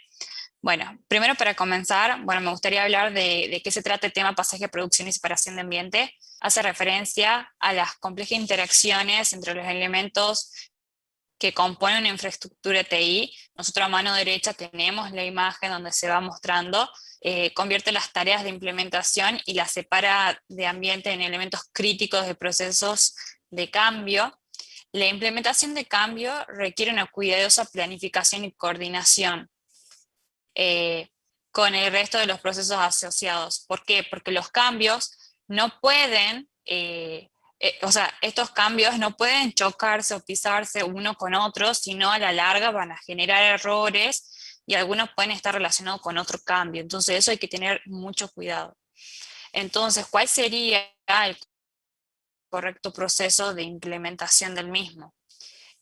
Bueno, primero para comenzar, me gustaría hablar de qué se trata el tema pasaje, producción y separación de ambiente. Hace referencia a las complejas interacciones entre los elementos que componen una infraestructura TI. Nosotros a mano derecha tenemos la imagen donde se va mostrando, convierte las tareas de implementación y las separa de ambiente en elementos críticos de procesos de cambio. La implementación de cambio requiere una cuidadosa planificación y coordinación con el resto de los procesos asociados. ¿Por qué? Porque los cambios no pueden, estos cambios no pueden chocarse o pisarse uno con otro, sino a la larga van a generar errores y algunos pueden estar relacionados con otro cambio. Entonces eso hay que tener mucho cuidado. Entonces, ¿cuál sería el correcto proceso de implementación del mismo.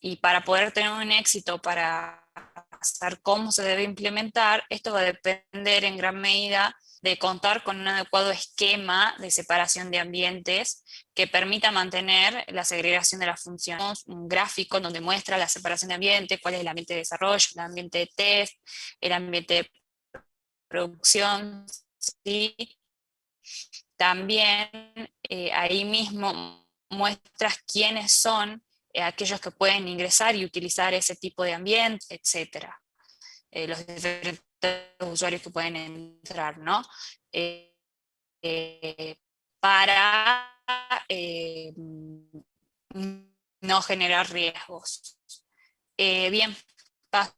Y para poder tener un éxito, para saber cómo se debe implementar, esto va a depender en gran medida de contar con un adecuado esquema de separación de ambientes que permita mantener la segregación de las funciones. Un gráfico donde muestra la separación de ambientes, cuál es el ambiente de desarrollo, el ambiente de test, el ambiente de producción, ¿sí? También ahí mismo muestras quiénes son aquellos que pueden ingresar y utilizar ese tipo de ambiente, etc. Los diferentes usuarios que pueden entrar, ¿no? Para no generar riesgos. Bien, pasa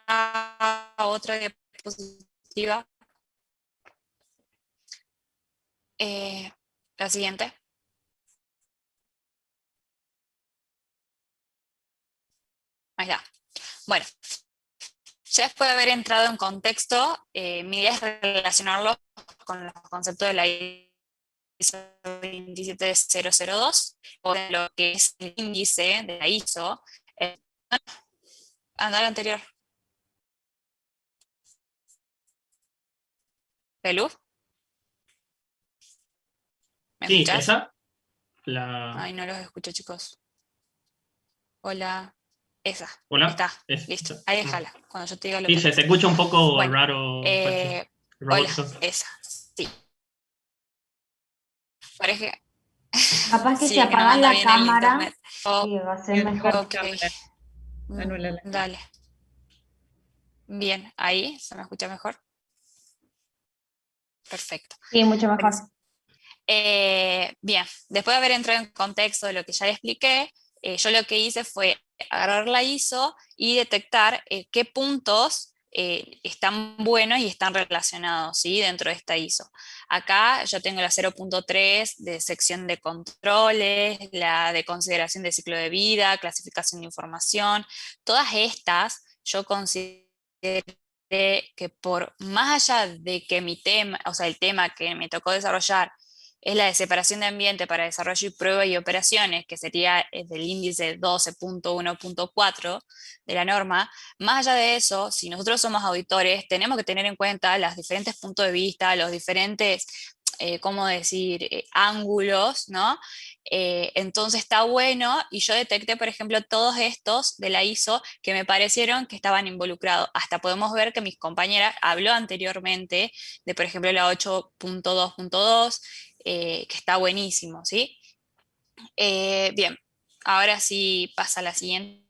a otra diapositiva. La siguiente. Ahí está. Bueno, ya después de haber entrado en contexto, mi idea es relacionarlo con los conceptos de la ISO 27002, o de lo que es el índice de la ISO. Anda al anterior. ¿Pelú? ¿Me Sí, escuchás? esa. Ay, no los escucho, chicos. Hola. Esa. Hola. Está. Listo. Ahí déjala. Cuando yo te diga lo Sí, que se te escucha un poco bueno, raro, Pachi. hola, Robótico. esa. Sí. Parece que... Capaz que sí, si es que no me apagás anda la bien el cámara, internet. Oh, va a ser mejor. ok. Dale. Bien, ahí se me escucha mejor. Perfecto. Sí, mucho mejor. Bien, después de haber entrado en contexto de lo que ya le expliqué, yo lo que hice fue agarrar la ISO y detectar qué puntos están buenos y están relacionados, ¿sí? Dentro de esta ISO. Acá yo tengo la 0.3 de sección de controles, la de consideración de ciclo de vida, clasificación de información. Todas estas yo considero que por más allá de que mi tema, o sea, el tema que me tocó desarrollar es la de separación de ambiente para desarrollo y prueba y operaciones, que sería del índice 12.1.4 de la norma, más allá de eso, si nosotros somos auditores, tenemos que tener en cuenta los diferentes puntos de vista, los diferentes, ¿cómo decir?, ángulos, ¿no? Entonces está bueno, y yo detecté, por ejemplo, todos estos de la ISO que me parecieron que estaban involucrados. Hasta podemos ver que mis compañeras habló anteriormente de, por ejemplo, la 8.2.2, que está buenísimo, ¿sí? Bien, ahora sí pasa a la siguiente.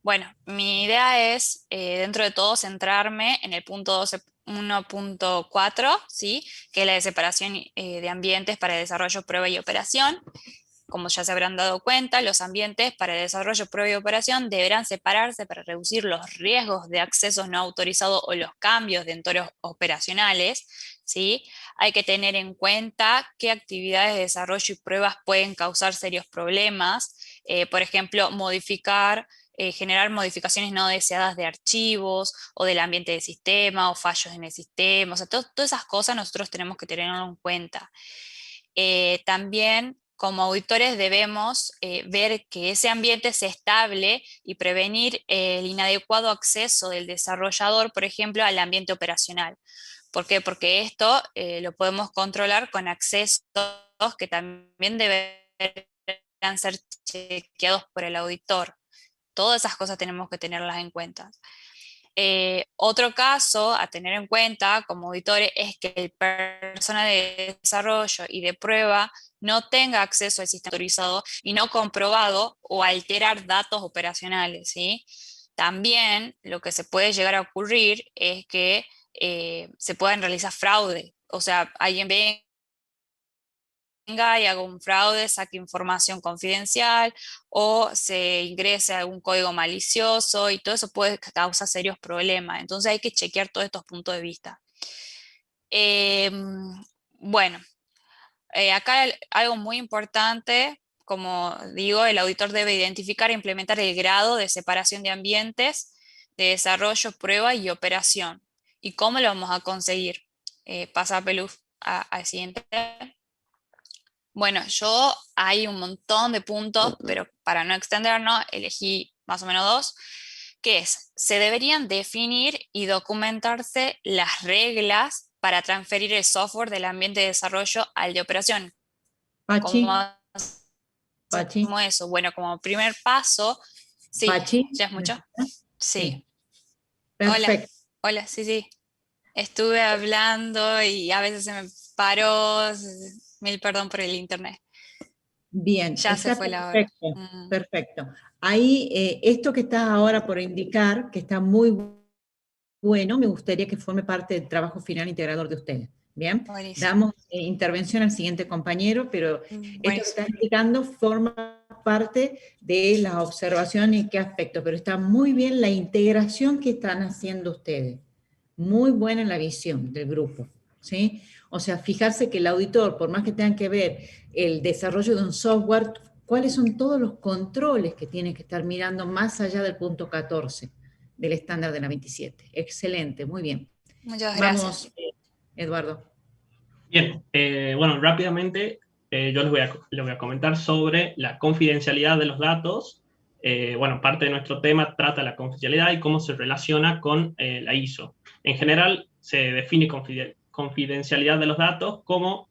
Bueno, mi idea es, dentro de todo, centrarme en el punto 1.4, ¿sí? Que es la de separación de ambientes para desarrollo, prueba y operación. Como ya se habrán dado cuenta, los ambientes para el desarrollo, prueba y operación deberán separarse para reducir los riesgos de accesos no autorizados o los cambios de entornos operacionales, ¿sí? Hay que tener en cuenta qué actividades de desarrollo y pruebas pueden causar serios problemas. Por ejemplo, generar modificaciones no deseadas de archivos o del ambiente del sistema o fallos en el sistema. O sea, todas esas cosas nosotros tenemos que tenerlo en cuenta. También como auditores debemos ver que ese ambiente sea estable y prevenir el inadecuado acceso del desarrollador, por ejemplo, al ambiente operacional. ¿Por qué? Porque esto lo podemos controlar con accesos que también deberán ser chequeados por el auditor. Todas esas cosas tenemos que tenerlas en cuenta. Otro caso a tener en cuenta como auditores es que el personal de desarrollo y de prueba no tenga acceso al sistema autorizado y no comprobado o alterar datos operacionales, ¿sí? También lo que se puede llegar a ocurrir es que se puedan realizar fraude. O sea, alguien venga y haga un fraude, saque información confidencial o se ingrese algún código malicioso y todo eso puede causar serios problemas. Entonces hay que chequear todos estos puntos de vista. Bueno, acá algo muy importante, como digo, el auditor debe identificar e implementar el grado de separación de ambientes, de desarrollo, prueba y operación. ¿Y cómo lo vamos a conseguir? Pasa, Pelú, al siguiente. Bueno, yo hay un montón de puntos, pero para no extendernos, elegí más o menos 2, que es, se deberían definir y documentarse las reglas para transferir el software del ambiente de desarrollo al de operación. Pachi, ¿Cómo Pachi, hacemos eso? Bueno, como primer paso, sí, Pachi. ¿ya es mucho? Sí. Perfecto. Hola, sí. Estuve hablando y a veces se me paró, mil perdón por el internet. Bien, Ya se está fue la hora. perfecto, perfecto. Ahí, esto que estás ahora por indicar, que está muy bueno, me gustaría que forme parte del trabajo final integrador de ustedes. Bien, Buenísimo. damos intervención al siguiente compañero, pero esto que Buenísimo. estás indicando forma parte de las observaciones y qué aspecto, pero está muy bien la integración que están haciendo ustedes. Muy buena la visión del grupo, ¿sí? O sea, fijarse que el auditor, por más que tengan que ver el desarrollo de un software, cuáles son todos los controles que tiene que estar mirando más allá del punto 14 del estándar de la 27. Excelente, muy bien. Muchas Vamos, gracias. Eduardo. Bien, bueno, rápidamente yo les voy a comentar sobre la confidencialidad de los datos. Bueno, parte de nuestro tema trata la confidencialidad y cómo se relaciona con la ISO. En general, se define confidencialidad de los datos como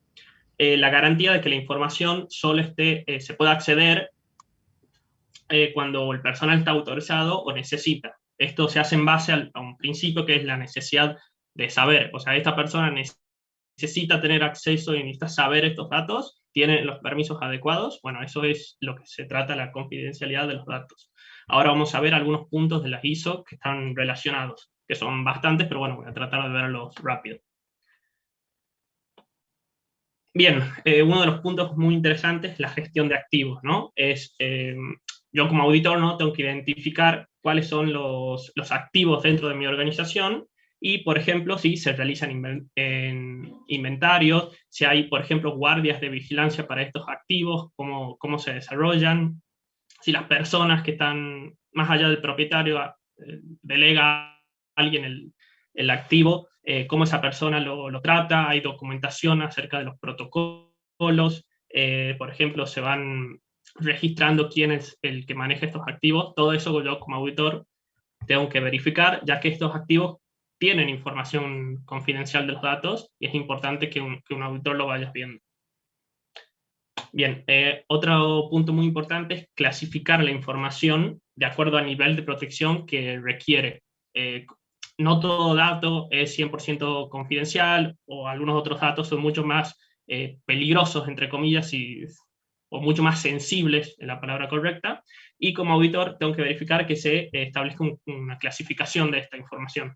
la garantía de que la información solo se pueda acceder cuando el personal está autorizado o necesita. Esto se hace en base a un principio que es la necesidad de saber. O sea, esta persona necesita tener acceso y necesita saber estos datos, tiene los permisos adecuados. Bueno, eso es lo que se trata la confidencialidad de los datos. Ahora vamos a ver algunos puntos de las ISO que están relacionados, que son bastantes, pero bueno, voy a tratar de verlos rápido. Bien, uno de los puntos muy interesantes es la gestión de activos, ¿no? Yo como auditor, ¿no?, tengo que identificar cuáles son los activos dentro de mi organización y, por ejemplo, si se realizan inventarios, si hay, por ejemplo, guardias de vigilancia para estos activos, cómo se desarrollan, si las personas que están más allá del propietario delega a alguien el activo, cómo esa persona lo trata, hay documentación acerca de los protocolos, por ejemplo, se van registrando quién es el que maneja estos activos, todo eso yo como auditor tengo que verificar, ya que estos activos tienen información confidencial de los datos y es importante que un auditor lo vaya viendo. Bien, otro punto muy importante es clasificar la información de acuerdo al nivel de protección que requiere. No todo dato es 100% confidencial, o algunos otros datos son mucho más peligrosos, entre comillas, o mucho más sensibles, es la palabra correcta, y como auditor tengo que verificar que se establezca una clasificación de esta información.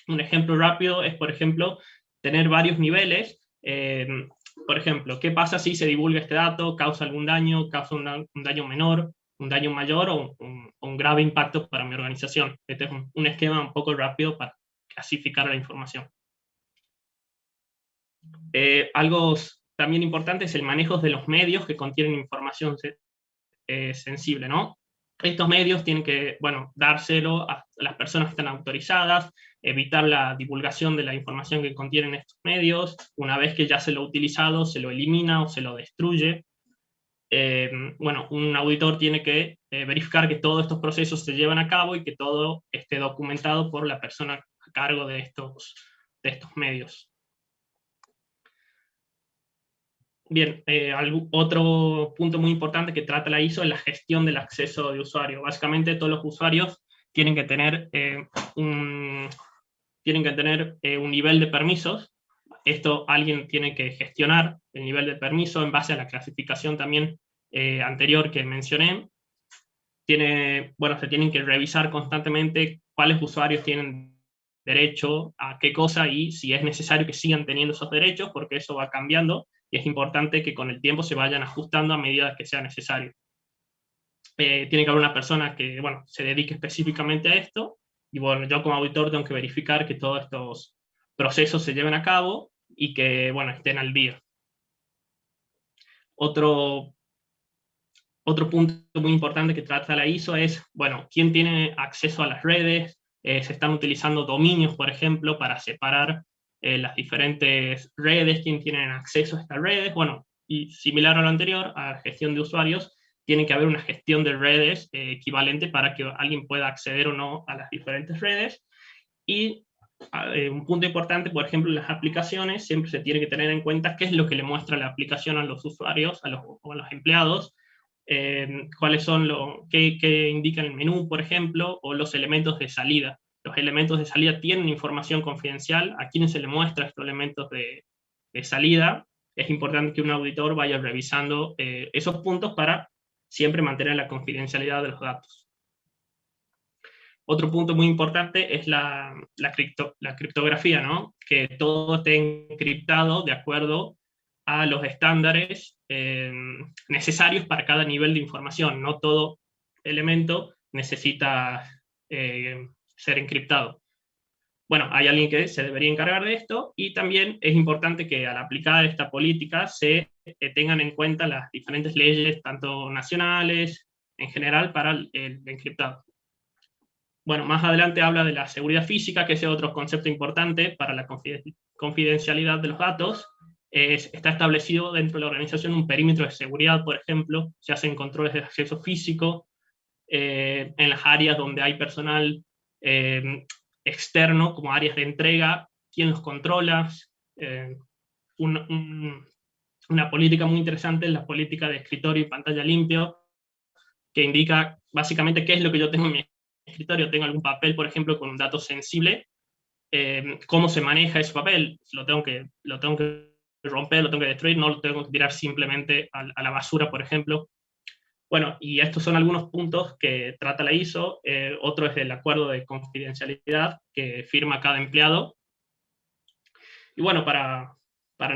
Un ejemplo rápido es, por ejemplo, tener varios niveles. Por ejemplo, ¿qué pasa si se divulga este dato? ¿Causa algún daño? ¿Causa un daño menor? ¿Un daño mayor? ¿O un grave impacto para mi organización? Este es un esquema un poco rápido para clasificar la información. Algo también importante es el manejo de los medios que contienen información sensible, ¿no? Estos medios tienen que, bueno, dárselo a las personas que están autorizadas, evitar la divulgación de la información que contienen estos medios. Una vez que ya se lo ha utilizado, se lo elimina o se lo destruye. Bueno, un auditor tiene que verificar que todos estos procesos se llevan a cabo y que todo esté documentado por la persona a cargo de estos medios. Bien, otro punto muy importante que trata la ISO es la gestión del acceso de usuario. Básicamente todos los usuarios tienen que tener un nivel de permisos. Esto alguien tiene que gestionar el nivel de permiso en base a la clasificación también anterior que mencioné. Se tienen que revisar constantemente cuáles usuarios tienen derecho a qué cosa y si es necesario que sigan teniendo esos derechos, porque eso va cambiando y es importante que con el tiempo se vayan ajustando a medida que sea necesario. Tiene que haber una persona que, bueno, se dedique específicamente a esto, y bueno, yo como auditor tengo que verificar que todos estos procesos se lleven a cabo y que, bueno, estén al día. Otro punto muy importante que trata la ISO es, bueno, quién tiene acceso a las redes. Se están utilizando dominios, por ejemplo, para separar las diferentes redes, quién tienen acceso a estas redes, bueno, y similar a lo anterior, a la gestión de usuarios, tiene que haber una gestión de redes equivalente para que alguien pueda acceder o no a las diferentes redes. Y un punto importante, por ejemplo, en las aplicaciones, siempre se tiene que tener en cuenta qué es lo que le muestra la aplicación a los usuarios, o a los empleados, cuáles son qué indica el menú, por ejemplo, o los elementos de salida. Los elementos de salida tienen información confidencial, a quién se le muestra estos elementos de salida. Es importante que un auditor vaya revisando esos puntos para siempre mantener la confidencialidad de los datos. Otro punto muy importante es la criptografía, ¿no? Que todo esté encriptado de acuerdo a los estándares necesarios para cada nivel de información. No todo elemento necesita ser encriptado. Bueno, hay alguien que se debería encargar de esto, y también es importante que al aplicar esta política se tengan en cuenta las diferentes leyes, tanto nacionales, en general, para el encriptado. Bueno, más adelante habla de la seguridad física, que es otro concepto importante para la confidencialidad de los datos. Está establecido dentro de la organización un perímetro de seguridad, por ejemplo, se hacen controles de acceso físico en las áreas donde hay personal externo, como áreas de entrega, quién los controla. Una política muy interesante es la política de escritorio y pantalla limpio, que indica básicamente qué es lo que yo tengo en mi escritorio. Tengo algún papel, por ejemplo, con un dato sensible, cómo se maneja ese papel. Lo tengo que romper, lo tengo que destruir, no lo tengo que tirar simplemente a la basura, por ejemplo. Bueno, y estos son algunos puntos que trata la ISO. Otro es el acuerdo de confidencialidad que firma cada empleado. Y bueno, para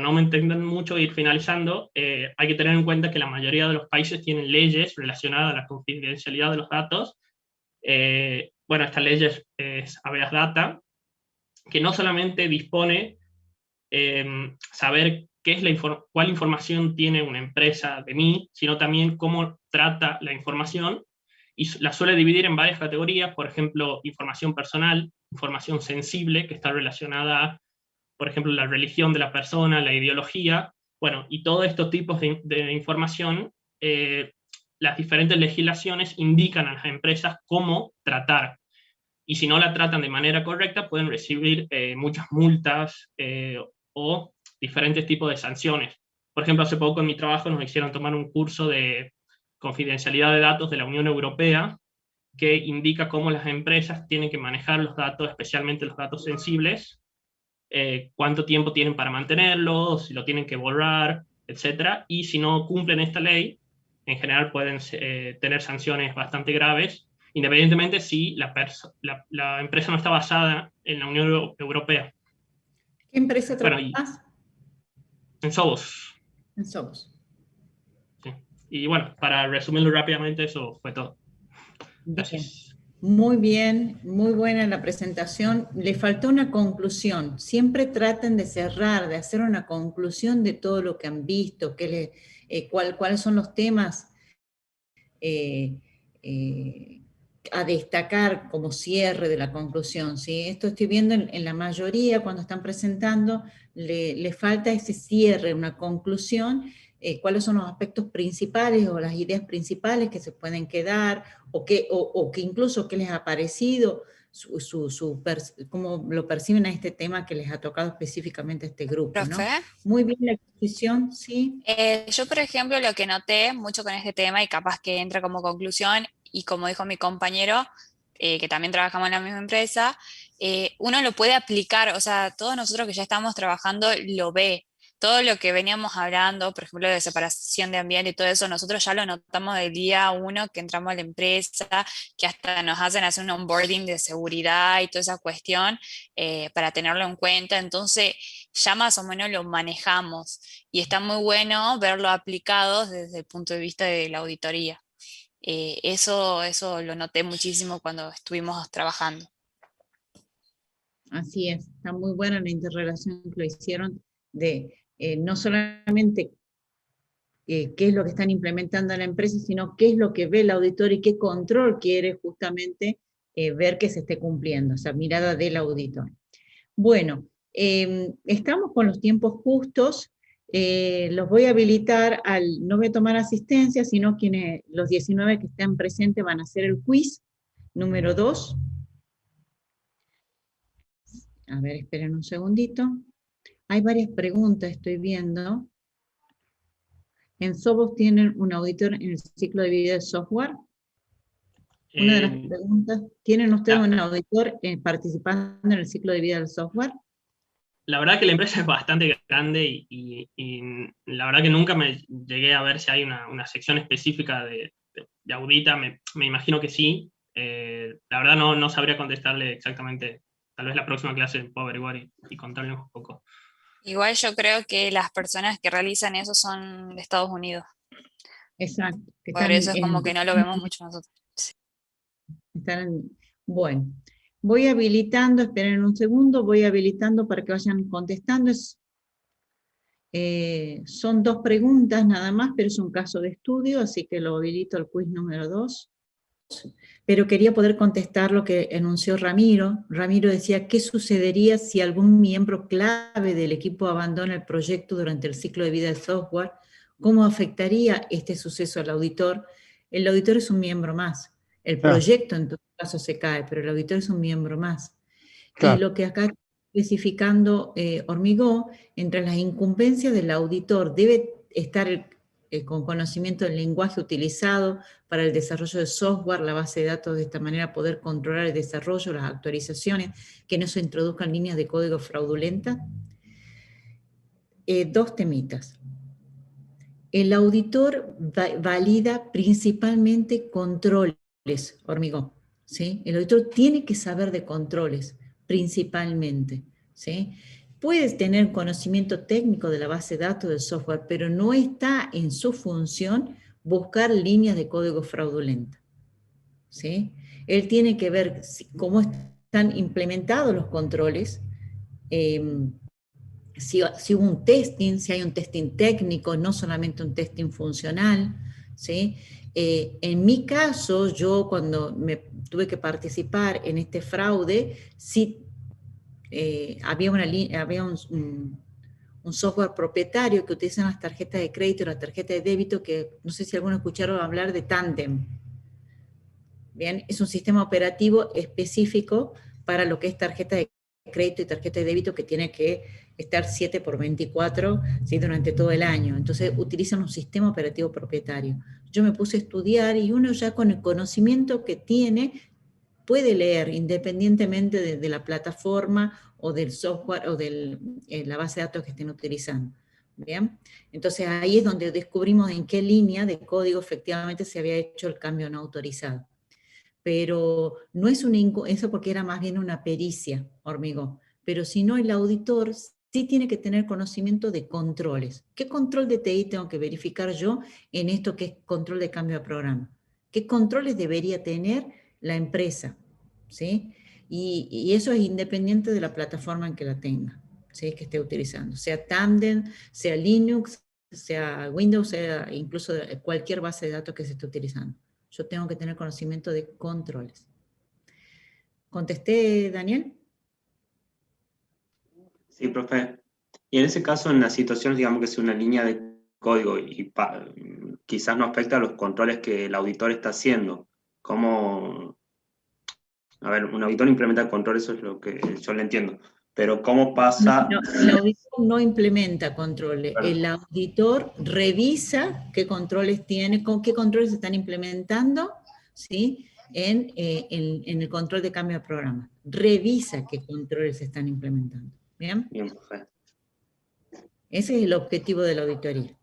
no me entender mucho e ir finalizando, hay que tener en cuenta que la mayoría de los países tienen leyes relacionadas a la confidencialidad de los datos. Bueno, esta ley es Habeas Data, que no solamente dispone saber cuál información tiene una empresa de mí, sino también cómo trata la información, y la suele dividir en varias categorías, por ejemplo, información personal, información sensible, que está relacionada a, por ejemplo, la religión de la persona, la ideología, bueno, y todos estos tipos de información, las diferentes legislaciones indican a las empresas cómo tratar, y si no la tratan de manera correcta, pueden recibir muchas multas o diferentes tipos de sanciones. Por ejemplo, hace poco en mi trabajo nos hicieron tomar un curso de confidencialidad de datos de la Unión Europea, que indica cómo las empresas tienen que manejar los datos, especialmente los datos sensibles, cuánto tiempo tienen para mantenerlos, si lo tienen que borrar, etc. Y si no cumplen esta ley, en general pueden tener sanciones bastante graves, independientemente si la empresa no está basada en la Unión Europea. ¿Qué empresa trabajas? En Sovos. En Sovos. Sí. Y bueno, para resumirlo rápidamente, eso fue todo. Gracias. Muy bien, muy buena la presentación. Le faltó una conclusión. Siempre traten de cerrar, de hacer una conclusión de todo lo que han visto, cuáles son los temas a destacar como cierre de la conclusión, ¿sí? Esto estoy viendo en la mayoría cuando están presentando, le falta ese cierre, una conclusión, cuáles son los aspectos principales o las ideas principales que se pueden quedar, o que incluso qué les ha parecido, cómo lo perciben a este tema que les ha tocado específicamente a este grupo, ¿no? ¿Profe? Muy bien la exposición, sí. Yo, por ejemplo, lo que noté mucho con este tema, y capaz que entra como conclusión, y como dijo mi compañero, que también trabajamos en la misma empresa, uno lo puede aplicar, o sea, todos nosotros que ya estamos trabajando lo ve. Todo lo que veníamos hablando, por ejemplo, de separación de ambiente y todo eso, nosotros ya lo notamos del día 1 que entramos a la empresa, que hasta nos hacen hacer un onboarding de seguridad y toda esa cuestión para tenerlo en cuenta. Entonces, ya más o menos lo manejamos y está muy bueno verlo aplicado desde el punto de vista de la auditoría. Eso lo noté muchísimo cuando estuvimos trabajando. Así es, está muy buena la interrelación que lo hicieron de no solamente qué es lo que están implementando en la empresa, sino qué es lo que ve el auditor y qué control quiere justamente ver que se esté cumpliendo, esa mirada del auditor. Bueno, Estamos con los tiempos justos. Los voy a habilitar, no voy a tomar asistencia, sino los 19 que estén presentes van a hacer el quiz número 2. A ver, esperen un segundito. Hay varias preguntas, estoy viendo. ¿En Sobos tienen un auditor en el ciclo de vida del software? Una de las preguntas, ¿tienen ustedes un auditor participando en el ciclo de vida del software? La verdad que la empresa es bastante grande y la verdad que nunca me llegué a ver si hay una sección específica de audita, me imagino que sí. La verdad no sabría contestarle exactamente, tal vez la próxima clase puedo averiguar y contarles un poco. Igual yo creo que las personas que realizan eso son de Estados Unidos. Exacto. Por eso es como que no lo vemos mucho nosotros. Bueno, voy habilitando, esperen un segundo, voy habilitando para que vayan contestando. Son 2 preguntas nada más, pero es un caso de estudio, así que lo habilito al quiz número 2. Pero quería poder contestar lo que enunció Ramiro. Ramiro decía, ¿qué sucedería si algún miembro clave del equipo abandona el proyecto durante el ciclo de vida del software? ¿Cómo afectaría este suceso al auditor? El auditor es un miembro más. El proyecto en todo caso se cae, pero el auditor es un miembro más. Claro. Y lo que acá especificando Hormigó, entre las incumbencias del auditor debe estar con conocimiento del lenguaje utilizado para el desarrollo de software, la base de datos, de esta manera poder controlar el desarrollo, las actualizaciones, que no se introduzcan líneas de código fraudulentas. 2 temitas. El auditor valida principalmente controles, Hormigón, ¿sí? El auditor tiene que saber de controles, principalmente, ¿sí? Puedes tener conocimiento técnico de la base de datos del software, pero no está en su función buscar líneas de código fraudulenta, ¿sí? Él tiene que ver cómo están implementados los controles, si hubo un testing, si hay un testing técnico, no solamente un testing funcional, ¿sí? En mi caso, yo cuando me tuve que participar en este fraude, sí había un software propietario que utilizan las tarjetas de crédito y la tarjeta de débito, que no sé si alguno escucharon hablar de Tandem. Bien, es un sistema operativo específico para lo que es tarjeta de crédito y tarjeta de débito, que tiene que estar 7x24, ¿sí? Durante todo el año. Entonces utilizan un sistema operativo propietario. Yo me puse a estudiar y uno ya con el conocimiento que tiene puede leer independientemente de la plataforma o del software o de la base de datos que estén utilizando. ¿Bien? Entonces ahí es donde descubrimos en qué línea de código efectivamente se había hecho el cambio no autorizado. Pero no es eso porque era más bien una pericia, Hormigón. Pero si no, el auditor sí tiene que tener conocimiento de controles. ¿Qué control de TI tengo que verificar yo en esto que es control de cambio de programa? ¿Qué controles debería tener la empresa? ¿Sí? Y eso es independiente de la plataforma en que la tenga, ¿sí? Que esté utilizando. Sea Tandem, sea Linux, sea Windows, sea incluso cualquier base de datos que se esté utilizando. Yo tengo que tener conocimiento de controles. ¿Contesté, Daniel? Sí, profe. Y en ese caso, en las situaciones, digamos que es una línea de código y quizás no afecta a los controles que el auditor está haciendo. ¿Cómo? A ver, un auditor implementa controles, eso es lo que yo le entiendo. Pero ¿cómo pasa? No, el auditor no implementa controles. Claro. El auditor revisa qué controles tiene, con qué controles se están implementando, ¿sí? En el control de cambio de programa. Revisa qué controles se están implementando. ¿Bien? Bien, profe. Ese es el objetivo de la auditoría.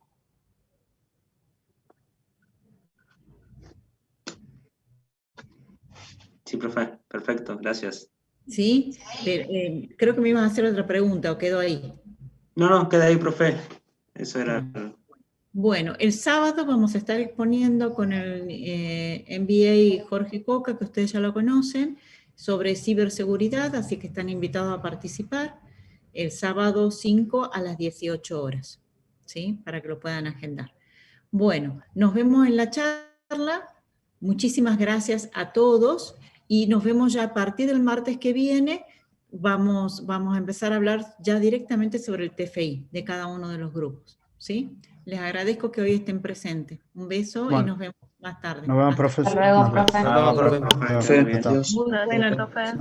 Sí, profe. Perfecto, gracias. Sí, pero, creo que me ibas a hacer otra pregunta, ¿o quedó ahí? No, queda ahí, profe. Eso era... Bueno, el sábado vamos a estar exponiendo con el MBA Jorge Coca, que ustedes ya lo conocen, sobre ciberseguridad, así que están invitados a participar el sábado 5 a las 18 horas, ¿sí? Para que lo puedan agendar. Bueno, nos vemos en la charla. Muchísimas gracias a todos y nos vemos ya a partir del martes que viene vamos a empezar a hablar ya directamente sobre el TFI de cada uno de los grupos, ¿sí? Les agradezco que hoy estén presentes. Un beso y nos vemos más tarde. Nos vemos, profesor. Hasta luego, profe. Profe, Hasta luego. adiós. Muy buena, profe.